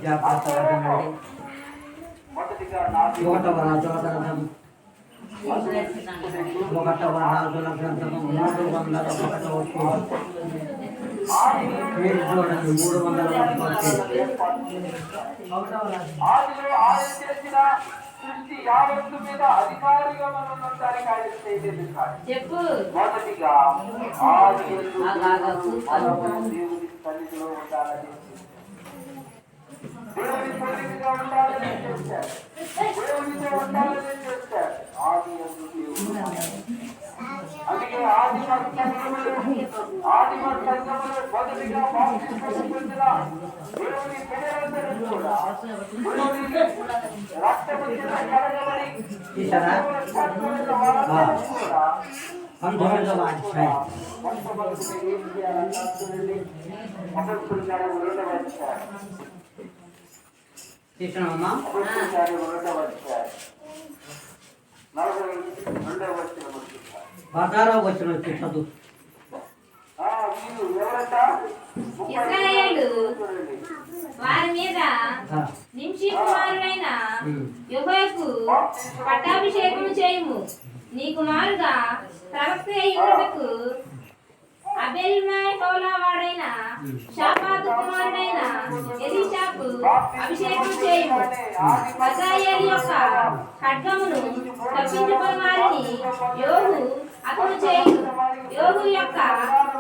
జాగ్రత్తగా వినండి. ఒకటవ రాజుల గ్రంథము 301 చూడండి. 301 సృష్టి యావత్తు మీద అధికారిగా మనం ఉండడానికి ఆయన చేయలేదు. చెప్పు మొదటిగా ఆది యందు దేవుని సన్నిధిలో ఉండాలని, దేవుని సన్నిధిగా ఉండాలని చేశారు. దేవునితో ఉండాలని చేశారు. ఆది యందు దేవుడు. అందుకే ఆదిమ సంఘములు మొదటిగా బాప్తిస్మము పొందిన దేవుని బిడ్డలందరూ కూడా రక్తము చేత కడగబడి వచ్చిన చదువు ఇశ్రాయేలు వారి మీద నింషి కుమారుడైన యెహోవాకు పట్టాభిషేకం చేయుము. నీ కుమారుగా ప్రవక్త అయ్యుటకు అబెల్మెహోలా వాడైన షాపాతు కుమారుడైన ఎలీషాకు అభిషేకం చేయుము. హజాయేలు యొక్క ఖడ్గమును తప్పించుకుని వారిని యోహు అతను చేయుము. యోహు యొక్క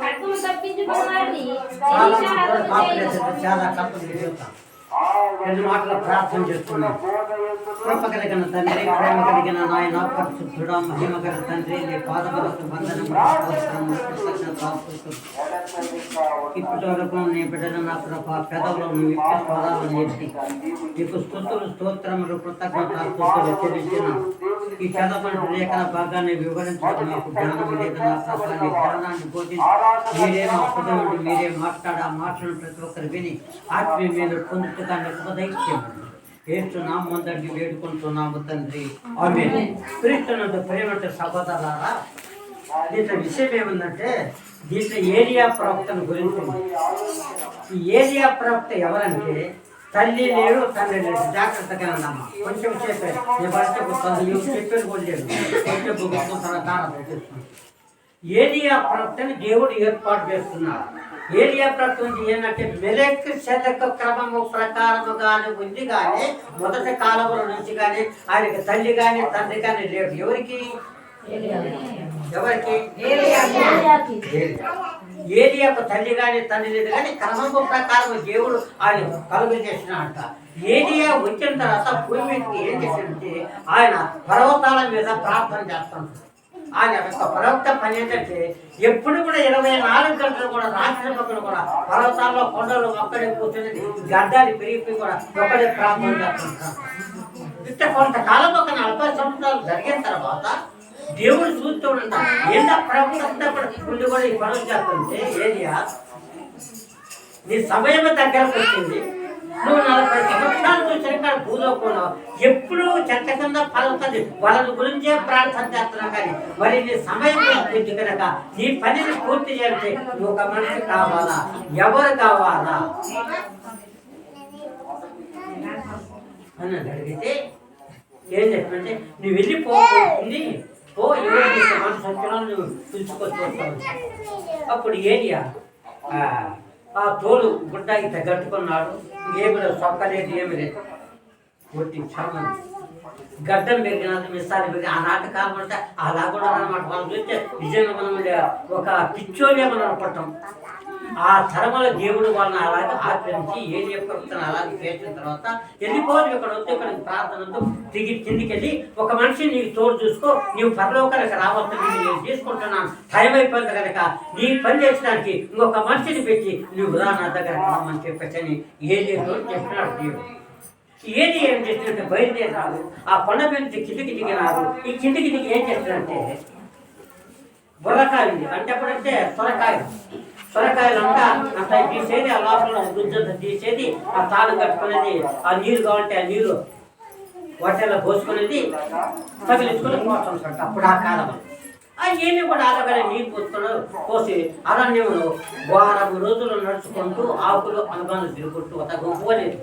ఖడ్గము తప్పించుకుని వారిని ఎలీషా అతను చేయుము. రెండు మాటలు ప్రార్థన చేస్తున్నాం. కృప కలిగిన తండ్రి, ప్రేమ కలిగిన నాయన, పరిశుద్ధుడా, మహిమ గల తండ్రి, నీ పాదములకు వందనములు, ఇప్పటి వరకు నీ బిడ్డలు నా కృప పెదవులు విప్పి స్వరాలను ఎత్తి నీకు స్తుతులు, స్తోత్రములు, కృతజ్ఞతాస్తుతులు చెల్లించిన ఈ చదవని లేఖన భాగాన్ని వివరించడం నాకు జ్ఞానం లేదు. నా ప్రభావ నీ జ్ఞానాన్ని బోధించి మీరే మా హృదయం నుండి మీరే మాట్లాడే ఆ మాటలను ప్రతి ఒక్కరు విని ఆత్మీయ మీద పొందుతాన్ని ఉపదైత్యం ఏస్తున్నామందరినీ వేడుకుంటున్నాము తండ్రి. ఆమేన్. క్రీస్తునందు ప్రేమతో సహోదరులారా, దీంట్లో విషయం ఏముందంటే దీంట్లో ఏలియా ప్రవక్తను గురించి. ఈ ఏలియా ప్రవక్త ఎవరంటే తల్లి లేడు, తండ్రి లేడు. జాగ్రత్తగా అమ్మా, కొంచెం చెప్పారు చెప్పేది కూడా లేదు. కొంచెం చేస్తున్నాను. ఏలియా ప్రవక్తని దేవుడు ఏర్పాటు చేస్తున్నారు. ఏలియా ప్రవక్త నుంచి ఏంటంటే మెలెక్ శతక క్రమము ప్రకారముగానే ఉంది, కానీ మొదటి కాలముల నుంచి కానీ ఆయనకి తల్లి కానీ తండ్రి కానీ లేడు. ఎవరికి ఏలియాకు తల్లి కానీ తండ్రి లేదు, కానీ క్రమము ప్రకారం దేవుడు ఆయన కలుగు చేసిన అంట. ఏలియా వచ్చిన తర్వాత భూమి మీదకి ఏం చేశాడంటే ఆయన పర్వతాల మీద ప్రార్థన చేస్తుంటాడు. ఆయన యొక్క ప్రవక్త పని ఏంటంటే ఎప్పుడు కూడా 24 గంటలు కూడా రాత్రి పక్కన కూడా పర్వతాల్లో కొండలు ఒక్కడే కూర్చొని గడ్డాలు పెరిగిపోయి కూడా ఒక్కడే ప్రార్థన చేస్తుంటారు. ఇట్లా కొంతకాలం ఒక 40 సంవత్సరాలు జరిగిన తర్వాత దేవుడు చూస్తూ ఉంటాడు. ఎంత ప్రవక్త ఉండి కూడా ఈ పనులు చేస్తుంటే ఏలియా నీ సమయం దగ్గరకు వచ్చింది, నువ్వు 40 సంవత్సరాలు చూసిన భూలోకున్నావు, ఎప్పుడు చెట్ట కింద పలుతుంది వాళ్ళ గురించే ప్రార్థన చేస్తున్నావు, కానీ మరి నీ సమయం గురించి కనుక నీ పనిని పూర్తి చేస్తే నువ్వు ఒక మనిషి కావాలా, ఎవరు కావాలా అని అడిగితే ఏం చెప్పంటే నువ్వు వెళ్ళిపోతుంది పో, ఎవరు మనసు వచ్చినా నువ్వు పిలుచుకొచ్చేస్తావు. అప్పుడు ఏలియా ఆ తోలు గుడ్డ ఇంత కట్టుకున్నాడు, ఏమి లేదు, సొక్కలేదు, ఏమి లేదు, ఒట్టి చర్మం గడ్డం పెరిగినది మిసాలు పెరిగి ఆ నాటకాలు అంటే అలా కూడా అనమాట. మనం చూస్తే నిజంగా మనం ఒక పిచ్చోలే మనం అనుకుంటాం. ఆ తరమల దేవుడు వాళ్ళని అలాగే ఆచరించి ఏలియా ప్రవక్తను అలాగే చేసిన తర్వాత వెళ్ళిపోదు, ఇక్కడ వస్తే ఇక్కడ ప్రార్థనతో దిగి కిందికి వెళ్ళి ఒక మనిషిని నీకు తోడు చూసుకో, నీవు పరలోకానికి రావద్దు, నేను తీసుకుంటున్నాను, టైం అయిపోయింది కనుక నీ పని చేసడానికి ఇంకొక మనిషిని పెట్టి నువ్వు రా నా దగ్గర రమ్మని చెప్పేసి ఏలియాతో చెప్పినాడు దేవుడు. ఏది ఏం చేసినట్టు బయలుదేరారు, ఆ కొండ మీద కిందికి దిగినారు. ఈ కిందికి దిగి ఏం చేస్తారంటే బుర్రకాయ ఉంది అంటే అప్పుడంటే సొరకాయలంతా అంతా తీసేది, ఆ లోపల గుజ్జంతా తీసేది, ఆ తాడు కట్టుకునేది, ఆ నీరు కావాలంటే ఆ నీరు వాటిలో పోసుకునేది, తగిలించుకొని పోతుంటారు. అప్పుడు ఆ కాలం ఏమి కూడా అలాగనే నీరు పోసుకున్నారు. పోసి అరణ్యంలో 3 రోజులు నడుచుకుంటూ ఆకులు అనుభవం తిరుగుకుంటూ ఒక గుంపు అనేది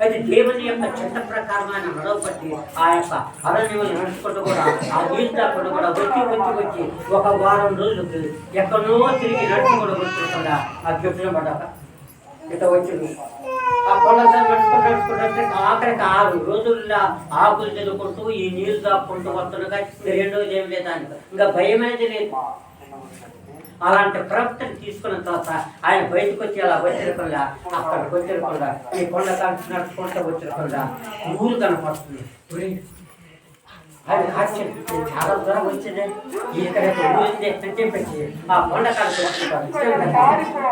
అయితే దేవుని యొక్క చట్ట ప్రకారమైన నడవబట్టి ఆ యొక్క అరణ్యములు నడుచుకుంటూ కూడా ఆ నీళ్ళు దాకుండా కూడా వచ్చి ఒక వారం రోజులకి ఎక్కడో తిరిగి నడుచుకుంటూ వచ్చుకుంటా ఆ చెట్టును పడ్డాక ఇట వచ్చింది. ఆ కొండసారి నడుచుకుంటే ఆఖరికి 6 రోజుల్లో ఆకులు చదువుకుంటూ ఈ నీళ్ళు దాక్కుంటూ వస్తుండగా రెండోది ఏం లేదా ఇంకా భయం అనేది లేదు. అలాంటి ప్రవక్తను తీసుకున్న తర్వాత ఆయన బయటకు వచ్చి అలా వచ్చిరకుండా అక్కడికి వచ్చిరకుండా ఈ కొండ కాల్చి నడుచుకుంటూ వచ్చిరకుండా ఊరు కనపడుతుంది. అది ఆశ్చర్యం, చాలా దూరం వచ్చింది ఇక్కడ ఊరింది అని చెప్పేసి ఆ కొండ కాల్చి వస్తుంటారు.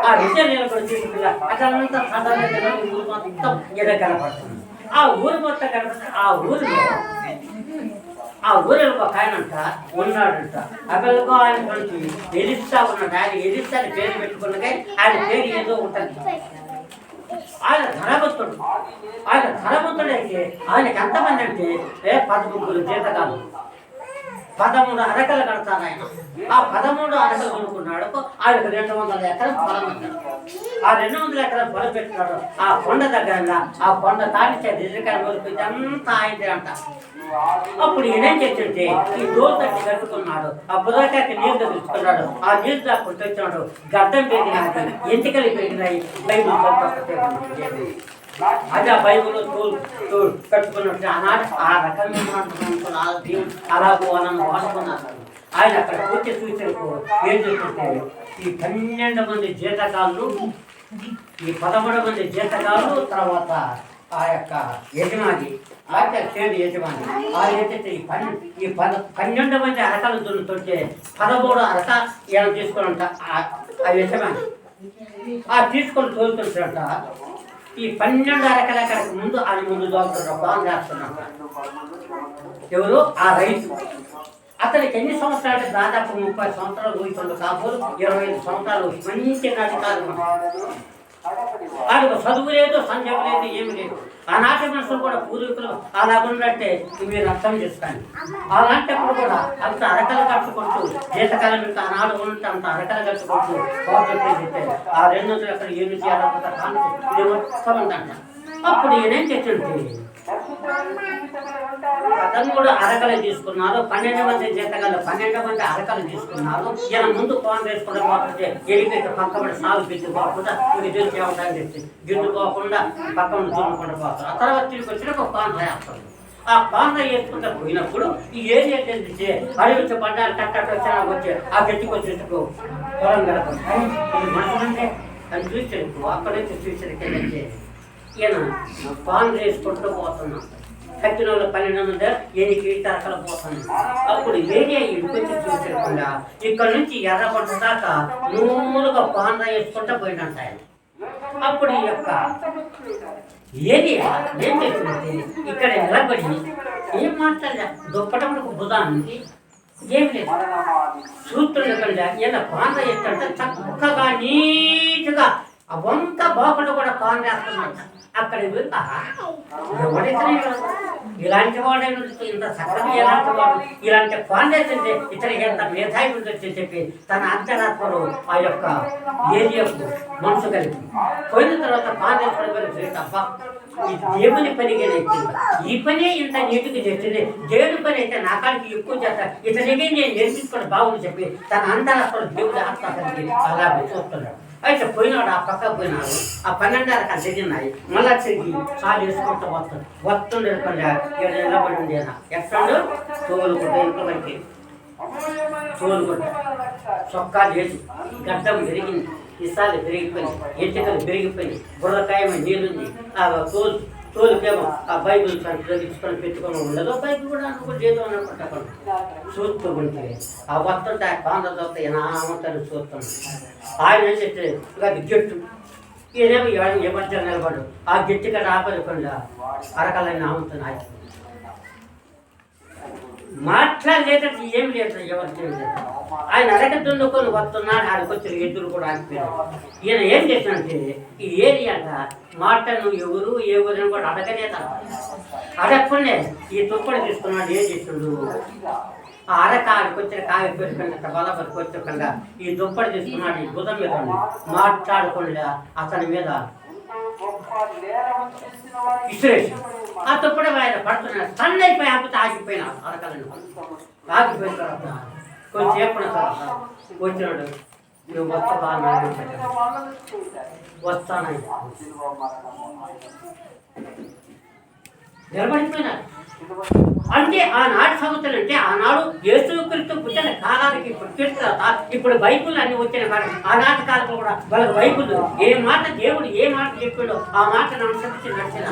ఆ విజయం నిలబడి తీసుకున్నా అదంతా సాధారణ ఊరు మొత్తం ఎక్కడ కనపడుతుంది. ఆ ఊరు మొత్తం కనపడుతుంది. ఆ ఊరిలో ఒక ఆయనంట ఉన్నాడంట. అక్కడికో ఆయన నుంచి ఎలిస్తా ఉన్నాడు. ఆయన ఎలిస్తాని పేరు పెట్టుకున్నగా ఆయన పేరు ఏదో ఉంటుంది. ఆయన ధనవంతుడైతే ఆయనకి ఎంతమంది అంటే 13 జీతకాలు 13 అరకలు కడతారు ఆయన. ఆ 13 అరకలు కొనుక్కున్నాడు. ఆయనకు 200 ఎకరం పొలం ఉంటాడు. ఆ 200 ఎకరం పొలం పెట్టినాడు. ఆ కొండ దగ్గర ఆ కొండ తాడిచ్చే దిశకాయ వరకు ఇదంతా ఆయనదే అంట. అప్పుడు ఈయనేం చేస్తుంటే ఈ డోర్ తట్టి కట్టుకున్నాడు. ఆ బుధకాయకి నీళ్ళు తెచ్చుకున్నాడు. ఆ నీళ్ళు దాక్కుంటూ వచ్చినాడు. గడ్డం పెరిగినాయి, ఎంటికలు పెరిగినాయి. బైబుల్ అదే ఆ బైబుల్ తోడు కట్టుకున్నట్టు ఆనాడు ఆ రకమైన దేవుడు అలాగో అన్న వాడుకున్నారు. ఆయన అక్కడ వచ్చి చూసేందుకు ఏం చేస్తుంటే ఈ 12 మంది జీతకాళ్ళు, ఈ 13 మంది జీతకాళ్ళు, తర్వాత ఆ యొక్క యజమాని చేడు యజమాని ఏంటంటే ఈ 12 మంది అరకలు దున్నుతుంటే 13 అరక ఏమైనా తీసుకుని ఆ యజమాని తీసుకొని తోలుతుంటారంట. ఈ 12 అరకల అక్కడికి ముందు ఆయన ముందు దోలుతున్నారు. బాగా చేస్తున్నారు. ఎవరు? ఆ రైతు. అతనికి ఎన్ని సంవత్సరాలు? దాదాపు 30 సంవత్సరాలు ఊహించండు. కాబోలు 25 సంవత్సరాలు మంచి నాటి కాదు. వాడికి చదువు లేదు, సంజయం లేదు, ఏమి లేదు. ఆనాటి మనుషులు కూడా పూర్వీకులు అలా ఉన్నట్టే మీరు అర్థం చేసుకోండి. అలాంటప్పుడు కూడా అంత అరకలు కట్టుకుంటూ జీతకాలం మీకు ఆనాడు ఉంటే అంత అరకలు కట్టుకుంటూ పోతే ఆ 200 ఎక్కడ ఏమి చేయాలంట ఇది మొత్తం ఉందంట. అప్పుడు ఈయనేం చెప్తుంటే 13 అరకలు తీసుకున్నారు. 12 మంది జీతగాళ్ళు 12 మంది అరకలు తీసుకున్నారు. ఈయన ముందు కోన్ వేసుకుంటే పోతుంటే ఎడికైతే పక్కబడి సాగు గిద్దుకోకుండా ఇది తెలిసి ఏమంటారని చెప్పి గిద్దుకోకుండా పక్కన దున్నుకుంటూ పోతారు. ఆ తర్వాత తిరిగి వచ్చిన ఒక కోన్ వేస్తారు. ఆ కోన్ వేసుకుంటూ పోయినప్పుడు ఈ ఏరియా తెలిసి అడవికి పడ్డారు కట్టట్టు వచ్చినా వచ్చి ఆ గట్టికి వచ్చేందుకు పొలం గడపండి మనుషులంటే అని చూసేందుకు అక్కడ నుంచి చూసేందుకు ఈయన పాన్ వేసుకుంటూ పోతున్నాం. కట్టిన వాళ్ళు 12 మంది 8 అరకలు పోతున్నాం. అప్పుడు ఏరియా ఇంటికొచ్చి చూసేయకుండా ఇక్కడ నుంచి ఎర్రగొండ దాకా నూలుగా పాన్ వేసుకుంటూ పోయినంట ఆయన. అప్పుడు ఈ యొక్క ఏరియా ఏం చేస్తుందంటే ఇక్కడ నిలబడి ఏం మాట్లాడలే. దుప్పటములకు బుధానికి ఏం లేదు. చూస్తుండకుండా ఈయన పాన్ వేస్తుంటే చక్కగా నీట్గా ఆ వంక బాకుండా కూడా పాన్ వేస్తున్నట్ట. అక్కడ ఎవడైతే ఇలాంటి వాడైనా ఇంత చక్కగా ఎలాంటి వాడు ఇలాంటి ఫౌండేషన్ ఇతనికి ఎంత మేధావి ఉండొచ్చు చెప్పి తన అంతరాత్మలో ఆ యొక్క ఏరియాకు మనసు కలిపి పోయిన తర్వాత ఫౌండేషన్ తప్ప ఈ దేవుని పనిగానైతే ఈ పనే ఇంత నీటికి చేస్తుంది. దేవుని పని అయితే నా కాడికి ఎక్కువ చేస్తా ఇతనికి నేను నేర్పించుకొని బాగుంది చెప్పి తన అంతరాత్మలో దేవుడి ఆత్మ కలిగి అలా చూస్తున్నాడు. అయితే పోయినాడు. ఆ పక్క పోయినాడు. ఆ 12 అరకలు తిరిగినాయి. మళ్ళా తిరిగి చాలు వేసుకుంటూ వస్తుండే నిలబడి ఉండే ఎక్కడో తోలుకుంటే ఇంట్లో వరకు తోలుకుంటా చొక్కా చేసి గడ్డం పెరిగింది, ఇసాలు పెరిగిపోయింది, ఎంటికలు పెరిగిపోయింది, బుర్రకాయమ నీళ్ళుంది. ఆ తోలుకేమో ఆ బైబుల్ చదివించుకొని పెట్టుకొని ఉండదు. బైబుల్ కూడా అనుకుంటే ఏదో అనుకుంటాను చూస్తూ ఉంటే ఆ వస్తుంటే ఆ కాండ దొరుకుతా ఏనామంటారు చూస్తున్నాను. ఆయన ఏం చెప్తే అది గట్టు ఈయనేమో ఏ మధ్య నిలబడు ఆ గట్టి కట్ట ఆపలేకుండా అరకాలని ఆముతున్నాయి. మాట్లాడలేటట్టు ఏం లేదు. ఎవరికి ఏం లేదు. ఆయన అరక దున్నుకొని వస్తున్నాడు. ఆడికి వచ్చిన ఎద్దులు కూడా ఆగిపోయారు. ఈయన ఏం చేసినంటే ఈ ఏరియాట మాటను ఎవరు ఏ ఊరిని కూడా అడగలేదు. అడగకుండే ఈ తుప్పడి తీసుకున్నాడు. ఏం చేస్తున్నాడు? ఆ అరక ఆడికి వచ్చిన కాయ పెట్టుకుని బలపరికి వచ్చకుండా ఈ దుప్పటి తీసుకున్నాడు. ఈ బుధం మీద మాట్లాడకుండా అతని మీద విసిరేసి ఆ తప్పుడు ఆయన పడుతున్నాడు. సన్ అయిపోయి ఆపితే ఆగిపోయినా అరకాలను ఆగిపోయిన తర్వాత కొంచెం చెప్పిన తర్వాత వచ్చినాడు. నువ్వు వస్తా వస్తానని నిలబడిపోయినాడు. అంటే ఆనాటి సంగతులు అంటే ఆనాడు యేసుక్రీస్తు పుట్టిన కాలానికి పుట్టిన తర్వాత ఇప్పుడు బైబుల్ అన్ని వచ్చిన కాదు. ఆనాటి కాలంలో కూడా వాళ్ళకి బైబుల్ ఏ మాట దేవుడు ఏ మాట చెప్పాడో ఆ మాటను అనుసరించి నడిచిన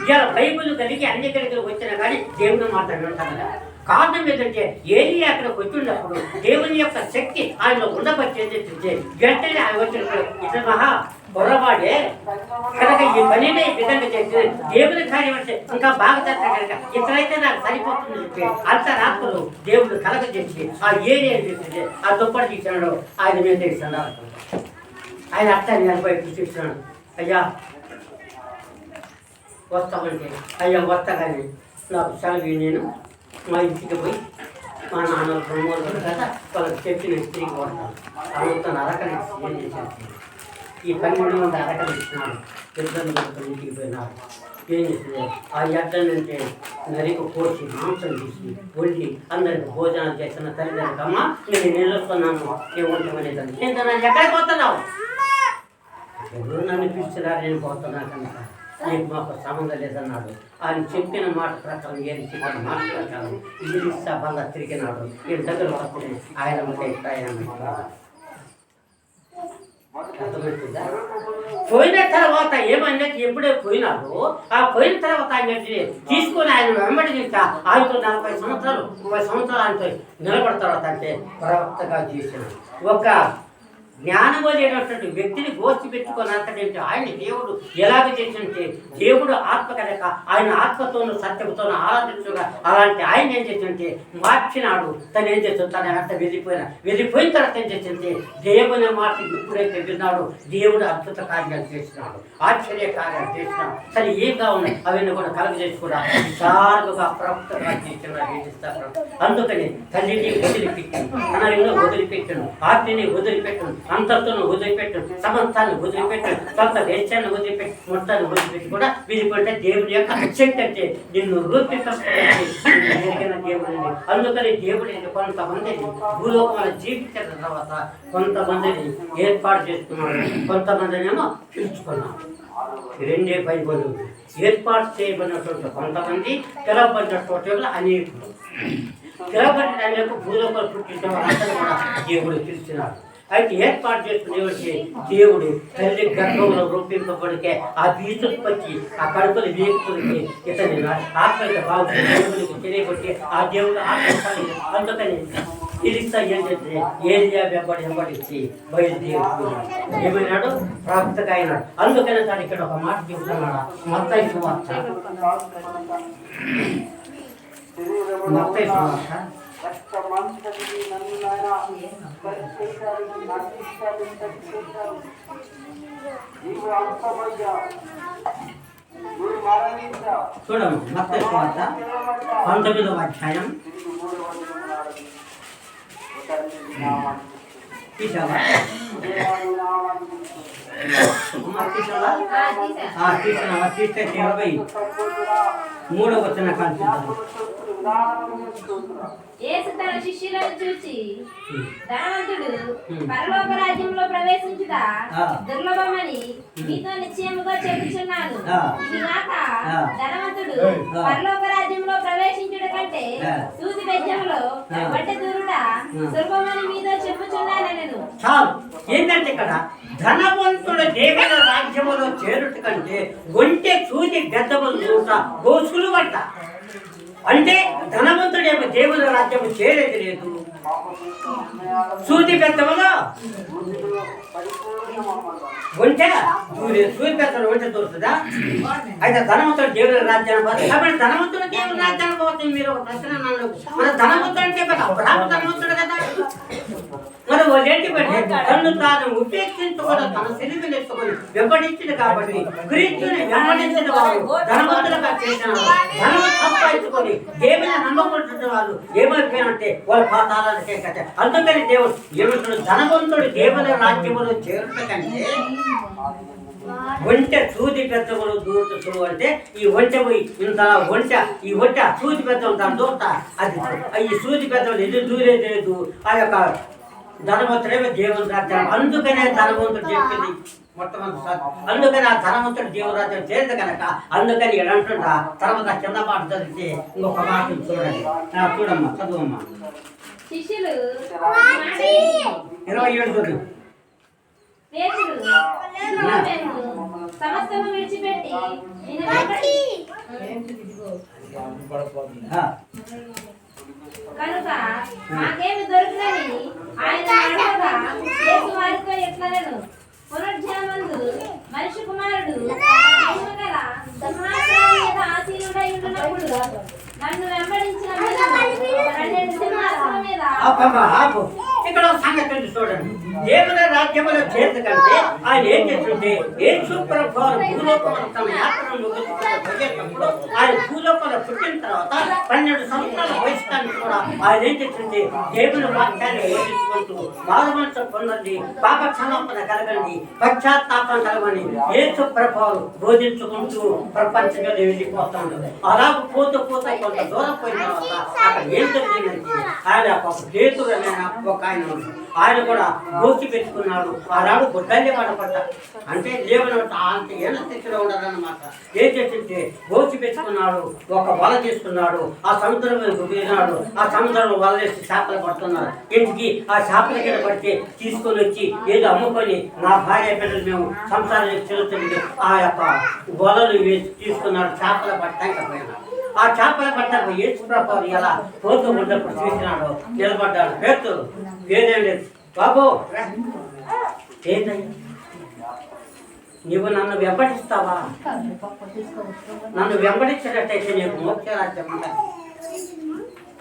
ఇలా బైబుల్ కలిగి అన్ని కలిగి వచ్చినా కానీ దేవుని మాట వింటాను కదా. కారణం ఏంటంటే ఏలియా అక్కడికి వచ్చినప్పుడు దేవుని యొక్క శక్తి ఆయనలో ఉండబట్టేది వెంటనే ఆయన వచ్చినప్పుడు ఇతను మహా పొరపాడే కనుక ఈ పనినే ఈ విధంగా చేస్తే దేవుని కార్యం అంటే ఇంకా బాగా చేస్తాను కనుక ఇతరైతే నాకు సరిపోతుంది చెప్పి అర్ధరాత్రులు దేవుడు కలగజేసి ఆ ఏరియా చేసి ఆ దుప్పటి తీసినాడు. ఆయన మీద తీసినాడు. ఆయన అర్థాన్ని నలభై చూసినాడు. అయ్యా వస్తామంటే అయ్యా వస్తా కానీ నాకు సెలవు నేను మా ఇంటికి పోయి మా నాన్న బ్రహ్మోలు కదా వాళ్ళకి చెప్పిన స్త్రీకి కొడతాను. అడుగుతాను అరకని ఏం చేసేది ఈ 12 మంది అరకలు ఇచ్చినాడు. ఇద్దరు ఇంటికి పోయినాడు. ఏం చేసింది ఆ ఎడ్డల నుంచి నరికి కోసి మాంసం తీసి వండి అందరికి భోజనాలు చేసిన తల్లిదండ్రులకు అమ్మ నేను నిలుస్తున్నాను ఏముంటామని తల్లి నేను ఎక్కడికి పోతున్నావు? ఎవరు నన్ను పిలుస్తున్నారు నేను పోతున్నా కనుక నీకు మాకు సంబంధం లేదన్నాడు. ఆయన చెప్పిన మాట ప్రకారం ఏది చెప్పిన మాట ప్రకారం ఇరిస్తా బాగా తిరిగినాడు. ఈ దగ్గర వస్తుంది ఆయన అర్థమవుతుందా? పోయిన తర్వాత ఏమన్నా ఎప్పుడే పోయినాడు ఆ పోయిన తర్వాత ఆయన తీసుకొని ఆయన వెంబడి ఇంకా ఆయనతో 40 సంవత్సరాలు 30 సంవత్సరాలు ఆయనతో నిలబడతాడు. అంటే ప్రవక్తగా చేసిన ఒక జ్ఞానమైనటువంటి వ్యక్తిని గోష్ఠి పెట్టుకున్నంతేంటి ఆయన దేవుడు ఎలాగ చేసింటే దేవుడు ఆత్మ కనుక ఆయన ఆత్మతోనూ సత్యంతోనూ ఆరాధించుగా అలాంటి ఆయన ఏం చేసింటే మార్చినాడు. తను ఏం చేస్తుంది తన వెంట వెళ్ళిపోయిన తర్వాత ఏం చేసింది దేవుని మాట ఎప్పుడైతే విన్నాడు దేవుడు అద్భుత కార్యాలు చేసినాడు. ఆశ్చర్య కార్యాలు చేసినాడు. సరే ఏగా ఉన్నాయి అవన్నీ కూడా కలగజేసి కూడా విశాలుగా ప్రవక్తగా చేసినాడు. అందుకని తల్లిని వదిలిపెట్టాను, అన్నయ్యను వదిలిపెట్టాను, ఆర్తిని వదిలిపెట్టాను, అంతర్తను వదిలిపెట్టు, సమస్తాన్ని వదిలిపెట్టు, సొంత దేశాన్ని వదిలిపెట్టి మొత్తాన్ని వదిలిపెట్టి కూడా వీరికంటే దేవుడి యొక్క శక్తి అంటే నిన్ను రూపించిన దేవుడు. అందుకని దేవుడు కొంతమందిని భూలోకంలో జీవించిన తర్వాత కొంతమందిని ఏర్పాటు చేసుకున్నాడు, కొంతమందిని ఏమో పిలుచుకున్నాడు. రెండే బైబిల్ ఏర్పాటు చేయబడినటువంటి కొంతమంది పిలవబడినటువంటి అనేకులు. పిలవబడిన అనేక భూలోకంలో పుట్టిన వాళ్ళందరూ కూడా దేవుడు పిలిచినాడు. అయితే ఏర్పాటు చేసుకునేవాడికి దేవుడు తల్లి గర్భంలో రూపింపబడికే ఆ బీజోత్పత్తి ఆ కడుపులు వేపుతుడికి ఇతని ఆత్మకి బాగుంది దేవుడికి తెలియబట్టి ఆ దేవుడు ఆత్మ. అందుకని ఇరిస్తా ఏంటంటే ఏరియా వెంబడించి బయలుదేరి ఏమైనాడు ప్రాప్తగా అయినాడు. అందుకని తను ఇక్కడ ఒక మాట చెబుతున్నాడు. మత్తయి సువార్త చూడము మత్తయి సువార్త 19వ అధ్యాయం తీసావా? తీస్తే 23వ వచన కాల్చుతాను. యేసు తన శిష్యులను చూచి ధనవంతుడు పరలోక రాజ్యంలో ప్రవేశించుట దుర్లభమని మీతో నిశ్చయముగా చెప్పుచున్నాను. ఇది కాక ధనవంతుడు పరలోక రాజ్యంలో ప్రవేశించుట కంటే సూది బెజ్జంలో బట్టె దూరుట సులభమని మీతో చెప్పుచున్నానెను. చాలు. ఏంటంటే ఇక్కడ ధనవంతుడు దేవుని రాజ్యములో చేరుట కంటే ఒంటె సూది గద్దములు దూరుట గోసులు పట్ట. అంటే ధనవంతుడేమో దేవుని రాజ్యము చేరేది లేదు. సూది పెద్దములో ఒంటె సూది పెద్దలు ఒంటె దొరుకుతుందా? అయితే ధనవంతుడు దేవుని రాజ్యాన్ని పోతుంది. కాబట్టి ధనవంతుడు దేవుని రాజ్యాన్ని పోతుంది. మీరు ఒక ప్రశ్న నన్ను మన ధనవంతుడు అంటే ధనవంతుడు కదా. మరి వాళ్ళేంటి బట్టి తను తాను ఉపేక్షించుకోవడం తన సిరిమిని ఎత్తుకొని వెంబడించింది. కాబట్టి క్రీస్తుని వెంబడించిన వారు ధనవంతులుగా చేసిన ధనము సంపాదించుకొని దేవుని నమ్మకుంటున్న వాళ్ళు ఏమైపోయినంటే వాళ్ళ పాతాలకే కదా. అందుకని దేవుడు ఏమంటాడు? ధనవంతుడు దేవుని రాజ్యములో చేరుట కంటే ఒంటె సూది పెద్దములు దూరత సులువు అంటే ఈ ఒంటె పోయి ఇంత ఈ ఒంటె సూది పెద్దలు దాని దూరత అది ఈ సూది పెద్దలు ఎదురు దూరేది లేదు. ఆ యొక్క ధనవంతుడేమో దేవుని రాజ్యం. అందుకనే ధనవంతుడు చెప్పింది మొట్టమొదటిసారి. అందుకని ఆ ధనవంతుడు జీవరాజ్యం చేరదు కనుక అందుకని అంటుంటా. తర్వాత కింద మాట చదివితే ఇంకొక మాట చూడండి. చూడమ్మా, చదువమ్మా. శిష్యులు 27 చదువు. సమస్తము విడిచిపెట్టి కనుక మాకేమి దొరికినని ఆయన అడగగా యేసు వారితో ఎట్లనెను, పునరుజ్జీవమందు మనిషి కుమారుడు మహిమ గల సింహాసనం మీద ఆసీనుడై ఉండునప్పుడు నన్ను వెంబడించిన మీరు 12 సింహాసనం మీద ఇక్కడ సంగతి చూడండి. దేవుని రాజ్యములో చేత కంటే ఆయన ఏం చేస్తుంటే యేసు ప్రభువు భూలోకంలో తన యాత్రను పోయేటప్పుడు ఆయన భూలోకంలో పుట్టిన తర్వాత 12 సంవత్సరాల వయసుకాన్ని కూడా ఆయన ఏం చేస్తుంటే దేవుని వాక్యాన్ని బోధించుకుంటూ మారుమనసు పొందండి, పాప క్షమాపణ కలగండి, పశ్చాత్తాపం కలగని యేసు ప్రభువు బోధించుకుంటూ ప్రపంచంగా వెళ్ళిపోతాడు. అలా పోతూ కొంత దూరం పోయిన తర్వాత అక్కడ ఏం జరిగిందంటే ఆయన ఒక పేతుడైన ఒక ఆయన కూడా గోచి పెట్టుకున్నాడు. ఆనాడు గుడ్డల్లి పడపడ్డ అంటే దేవుని అంత ఏళ్ళ స్థితిలో ఉండదన్నమాట. ఏం చేస్తుంటే గోచి పెట్టుకున్నాడు, ఒక వల తీసుకున్నాడు, ఆ సముద్రం మీద వెళ్ళినాడు. ఆ సముద్రంలో వల వేసి చేపలు పడుతున్నారు. ఇంటికి ఆ చేపల కింద పడితే తీసుకొని వచ్చి ఏదో అమ్ముకొని నా భార్య పిల్లలు మేము సంసారం చెల్లుతుంది ఆ యొక్క వలలు వేసి తీసుకున్నాడు. చేపల పట్టడానికి పోయినాడు. ఆ చేపల పట్టకు యేసు ప్రభువు ఎలా పోతూ ఉన్నప్పుడు చూసినాడు, నిలబడ్డాడు. పేతురు ఏదండి బాబు, ఏంటయ్యా నీవు నన్ను వెంబడిస్తావా? నన్ను వెంబడించినట్టయితే నీకు మోక్షరాజ్యం ఉంటుంది.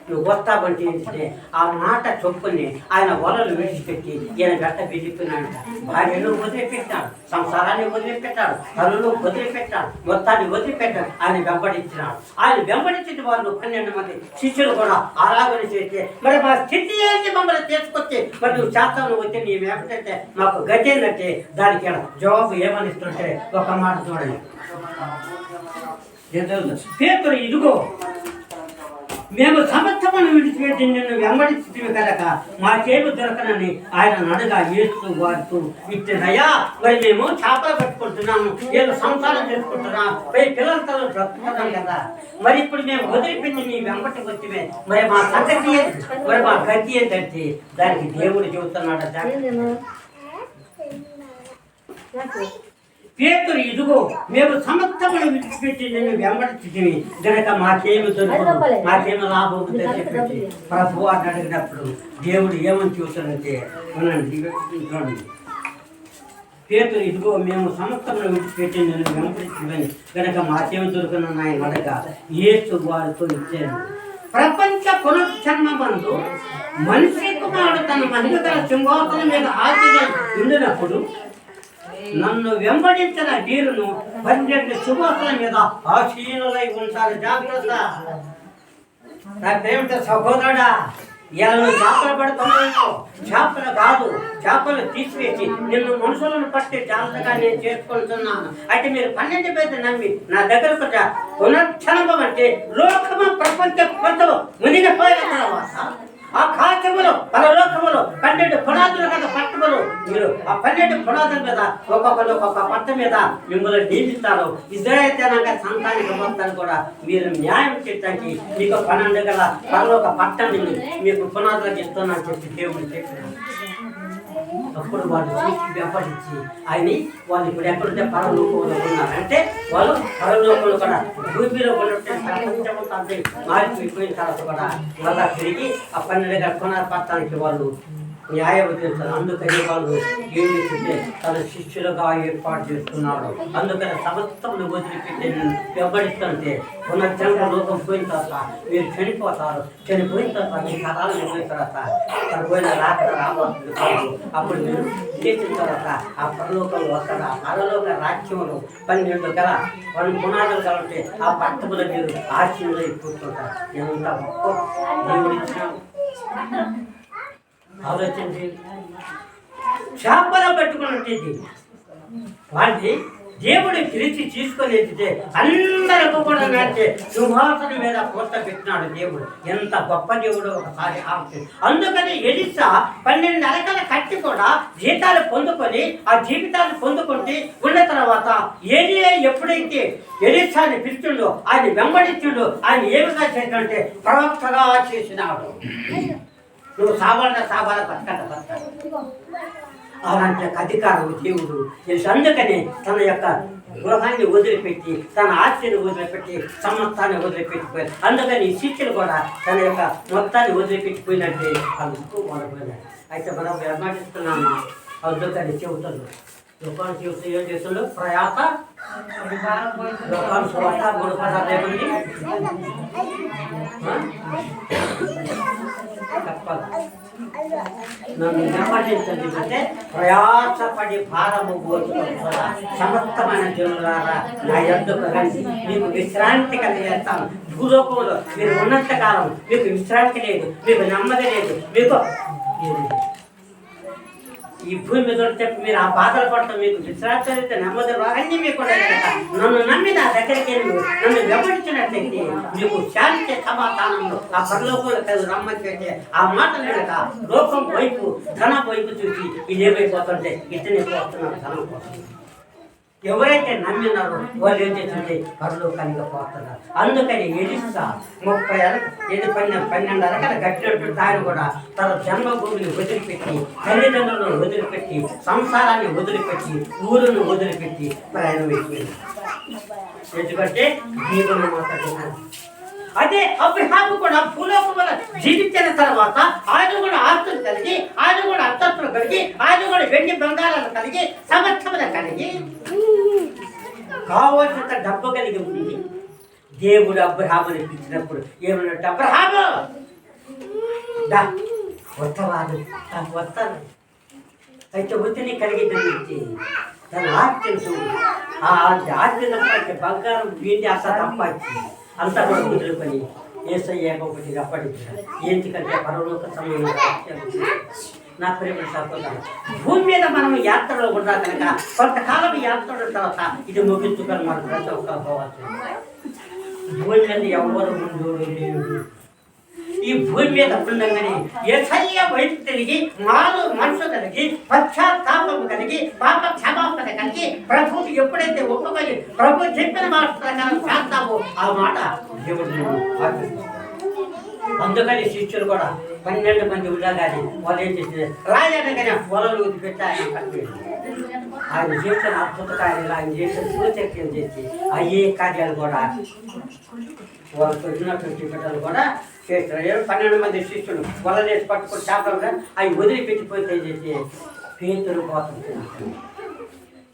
నువ్వు వస్తావంటే ఆ మాట చొప్పుని ఆయన వలలు విడిచిపెట్టి ఈయన గట్ట వెళ్ళిపోయినాడు. భార్యను వదిలిపెట్టాడు, సంసారాన్ని వదిలిపెట్టాడు, తల్లులు వదిలిపెట్టాడు, మొత్తాన్ని వదిలిపెట్టాడు. ఆయన వెంబడించినాడు. ఆయన వెంబడించిన వాళ్ళు 12 మంది శిష్యులు కూడా అలాగని చేస్తే మరి మా స్థితి ఏంటి, మమ్మల్ని తీసుకొచ్చి మరి నువ్వు శాస్త్రం వచ్చి నీ వెంబడితే మాకు గతి ఏంటంటే దానికి జవాబు ఏమనిస్తుంటే ఒక మాట చూడండి. పేతురు ఇదిగో మేము సమస్తమును విడిచిపెట్టి నిన్ను వెంబడిస్తుంది కనుక మాకేమి దొరకనని ఆయన అడగా యేసు వారితో ఇచ్చినయ్యా మరి మేము చేపలు పట్టుకుంటున్నాము, ఏదో సంసారం చేసుకుంటున్నాం, పిల్లలతో బ్రతుకుతున్నాం కదా, మరి ఇప్పుడు మేము వదిలిపెట్టి నీ వెంబటి వచ్చిమే మరి మా సంగతి మరి మా గతి ఏంటంటే దానికి దేవుడు చెబుతున్నాడు. పేతురు ఇదిగో మేము సమస్తమును విడిచిపెట్టి నిన్ను వెంబడించితిమి గనక మాకేమి దొరకదు, మాకేమి లాభం చెప్పి ప్రభువు అని అడిగినప్పుడు దేవుడు ఏమని చూస్తాడంటే చూడండి. పేతురు ఇదిగో మేము సమస్తమును విడిచిపెట్టి నిన్ను వెంబడించితిమి గనక మాకేమి దొరకను ఆయన అడగా యేసు వారితో ఇచ్చాను. ప్రపంచ పునర్జన్మమందు మనిషి కుమారుడు తన మహిమ గల సింహాసనం మీద ఆశగా ఉండినప్పుడు నన్ను వెంబడించిన వీరును 12 సింహాసనం మీద ఆసీనులై ఉంటారు. జాగ్రత్త నాకేమిటో సహోదరుడా, ఇలా నువ్వు చేపలు పడుతున్నావు, చేపలు కాదు చేపలు తీసివేసి నిన్ను మనుషులను పట్టి జాగ్రత్తగా నేను చేసుకుంటున్నాను. అయితే మీరు 12 మంది నమ్మి నా దగ్గరకు పునర్జన్మం అంటే లోకము ప్రపంచ కొత్తలు మునిగిపోయిన తర్వాత ఆ కాచములు పరలోకములు 12 పునాదుల కదా పట్టములు మీరు ఆ 12 పునాదుల మీద ఒక్కొక్క పట్ట మీద మిమ్మల్ని నియమిస్తారు. ఇజ్రాయేల్ సంతానికి మొత్తాన్ని కూడా మీరు న్యాయం చేయడానికి మీకు 12 గల పరలోక పట్టణం మీకు పునాదులకు ఇస్తున్నాను చెప్పి దేవుడు చెప్పినాడు. అప్పుడు వాళ్ళు చూసి వెంబడించి ఆయన వాళ్ళు ఇప్పుడు ఎక్కడుంటే పరలోకంలో ఉన్నారు అంటే వాళ్ళు పరలోకంలో కూడా భూమిలో ప్రపంచమంతా మారిపోయిన తర్వాత కూడా మళ్ళా తిరిగి ఆ 12 గల పునర్పట్టానికి వాళ్ళు న్యాయం చేస్తారు. అందుకని వాళ్ళు ఏం చేస్తుంటే తన శిష్యులుగా ఏర్పాటు చేస్తున్నాడు. అందుకని సమస్తములు వదిలిపెట్టి వెంబడిస్తుంటే పునర్జన్మ లోకం పోయిన తర్వాత మీరు చనిపోతారు. చనిపోయిన తర్వాత మీ కథలు పోయిన తర్వాత పోయిన రాబోతుంది కాదు. అప్పుడు మీరు చేసిన తర్వాత ఆ పరలోకంలో వస్తారు. ఆ పరలోక రాజ్యంలో 12 గల 1 పునాదులు కాబట్టి ఆ పట్టములు మీరు ఆశీర్వదించి కూర్చుంటారు. ఎంత గొప్ప దేవుడు ఇచ్చినాడు ఆలోచించి చేపలు పెట్టుకున్నట్టు వాటి దేవుడు పిలిచి తీసుకొని వెళ్తే అందరికీ కూడా నడిచే సింహాసనం మీద కూర్చోబెట్టినాడు దేవుడు. ఎంత గొప్ప దేవుడు ఒకసారి ఆలోచించి. అందుకని ఎలీషా 12 అరకల కట్టి కూడా జీతాలు పొందుకొని ఆ జీవితాన్ని పొందుకుంటే ఉన్న తర్వాత ఏలియా ఎప్పుడైతే ఎలీషాని పిలిచిండో ఆయన వెంబడించిండో ఆయన ఏమిగా చేసినంటే ప్రవక్తగా చేసినాడు. నువ్వు సాబాల బతకాలి. అలాంటి అధికారం దేవుడు తెలుసు. అందుకని తన యొక్క గృహాన్ని వదిలిపెట్టి తన ఆస్తిని వదిలిపెట్టి సమస్తాన్ని వదిలిపెట్టిపోయారు. అందుకని ఈ శిష్యులు కూడా తన యొక్క మొత్తాన్ని వదిలిపెట్టిపోయినట్టే అందుకు మొదలుపోయినారు. అయితే మనం విమర్శిస్తున్నాము. అందుకని చెబుతాడు లోకాన్ని చెబుతూ ఏం చేస్తుండో ప్రయాస లోకాన్ని స్వస్థ 3 పదాలు ఏమండి చెప్పాలి. నన్ను విమర్శించండి అంటే ప్రయాసపడి భారము మోసుకుంటున్నా సమస్తమైన జనులారా నా యొద్దకు రండి, మీకు విశ్రాంతి కలిగేస్తాను. భూలోకంలో మీరు ఉన్నంత కాలం మీకు విశ్రాంతి లేదు, మీకు నెమ్మది లేదు, మీకు ఈ భూమి మీద చెప్పి మీరు ఆ బాధలు పడతాం, మీకు విశ్రాంతి అయితే నెమ్మది అన్నీ మీకు నన్ను నమ్మి నా దగ్గరికి నన్ను వెంబడించినట్లయితే మీకు శాంతి సమాధానంలో ఆ పరలోకంలో కాదు రమ్మని ఆ మాట లేక లోకం వైపు ధన వైపు చూసి ఇది ఏమైపోతుంటే ఇతనే పోతున్నారు ధనం కోసం. ఎవరైతే నమ్మినారో వాళ్ళు ఏం చేస్తుంటే పరలోకానికి పోతున్నారు. అందుకని ఎలీషా 12 అరకల కట్టినట్టు ఆయన కూడా తన జన్మభూమిని వదిలిపెట్టి తల్లిదండ్రులను వదిలిపెట్టి సంసారాన్ని వదిలిపెట్టి ఊరును వదిలిపెట్టి ప్రయాణం అయిపోయింది. ఎందుకంటే దేవుని మాట్లాడుతున్నాను. అదే అబ్రహాము కూడా భూలోకంలో జీవించిన తర్వాత ఆయన కూడా ఆస్తులు కలిగి ఆయన కూడా అంతస్తులు కలిగి ఆయన కూడా వెండి బంగారాలు కలిగి సమర్థములు కలిగి కావలసినంత డబ్బు కలిగి ఉంది. దేవుడు అబ్రహాముని పిలిచినప్పుడు ఏమన్నట్టు అబ్రహాము వస్తాను. అయితే వృత్తిని కలిగి తన ఆస్తిని ఆ ఆస్తి సంపాదించి బంగారం వీడి అసలు సంపాదించి అంతా కూడా వదులుకొని యేసయ్య ఒకటి అప్పటించాడు. ఎందుకంటే పరలోక సమయంలో నా ప్రేమ సహోదరులు భూమి మీద మనం యాత్రలో ఉన్నా కనుక కొంతకాలం యాత్ర తర్వాత ఇది ముగించుకొని మనం ప్రతి ఒక్కరు పోవచ్చు. భూమి మీద ఎవరు ముందు లేడు. ఈ భూమి మీద ఉండగానే యేసయ్య వైపు తిరిగి మనసు కలిగి పశ్చాత్తాపం కలిగి పాప క్షమాపణ కలిగి ప్రభువు ఎప్పుడైతే ఒప్పుకొని ప్రభు చెప్పిన మాట ప్రకారం చేస్తావో ఆ మాట దేవుడు. అందుకని శిష్యులు కూడా 12 మంది ఉండగానే వాళ్ళు ఏం చేసింది రాజనగానే పొలాలు వదిలిపెట్టి ఆయన పట్టుకెళ్ళి ఆయన చేసిన అద్భుత కార్యాలు ఆయన చేసిన సూచక్యం చేసి అయ్యే కార్యాలు కూడా వాళ్ళతో ఉన్నటువంటి బిడ్డలు కూడా చేస్తున్నారు. 12 మంది శిష్యులు వలలేసి పట్టుకుని చేపలు అవి వదిలిపెట్టిపోతే చేసి పేతురు కోసం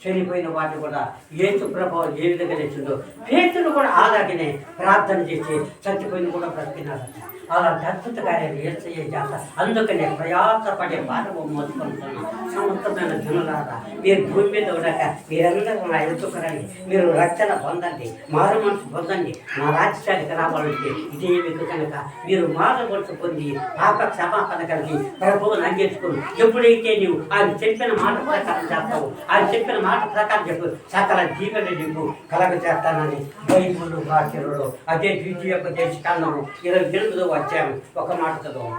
చనిపోయిన వాటిని కూడా యేసు ప్రభావం ఏ విధంగా తెచ్చిందో పేతురు కూడా అలాగనే ప్రార్థన చేసి చచ్చిపోయిన కూడా బ్రతికినాడు. అలాంటి అద్భుత కార్యాలు యేసయ్య చేస్తారు. అందుకనే ప్రయాసపడే భారము మోసుకుంటున్నాం. సమస్తమైన జనులారా మీరు భూమి మీద ఉండక మీరందరూ నా ఎదుకు రండి, మీరు రక్షణ పొందండి, మారు మనసు పొందండి, నా రాజ్యానికి రావాలంటే ఇదే మీకు కనుక మీరు మారు మనసు పొంది పాప క్షమాపణ కలిగి ప్రభువుని అంగీకరించుకుని ఎప్పుడైతే నీవు ఆయన చెప్పిన మాట ప్రకారం చేస్తావు, ఆయన చెప్పిన మాట ప్రకారం చెప్పు సకల జీవన నీకు కలగ చేస్తానని బైబుల్ వాక్యంలో అదే ద్వితీయోపదేశకాండము 28వ అధ్యాయం ఒక మాట చదువు.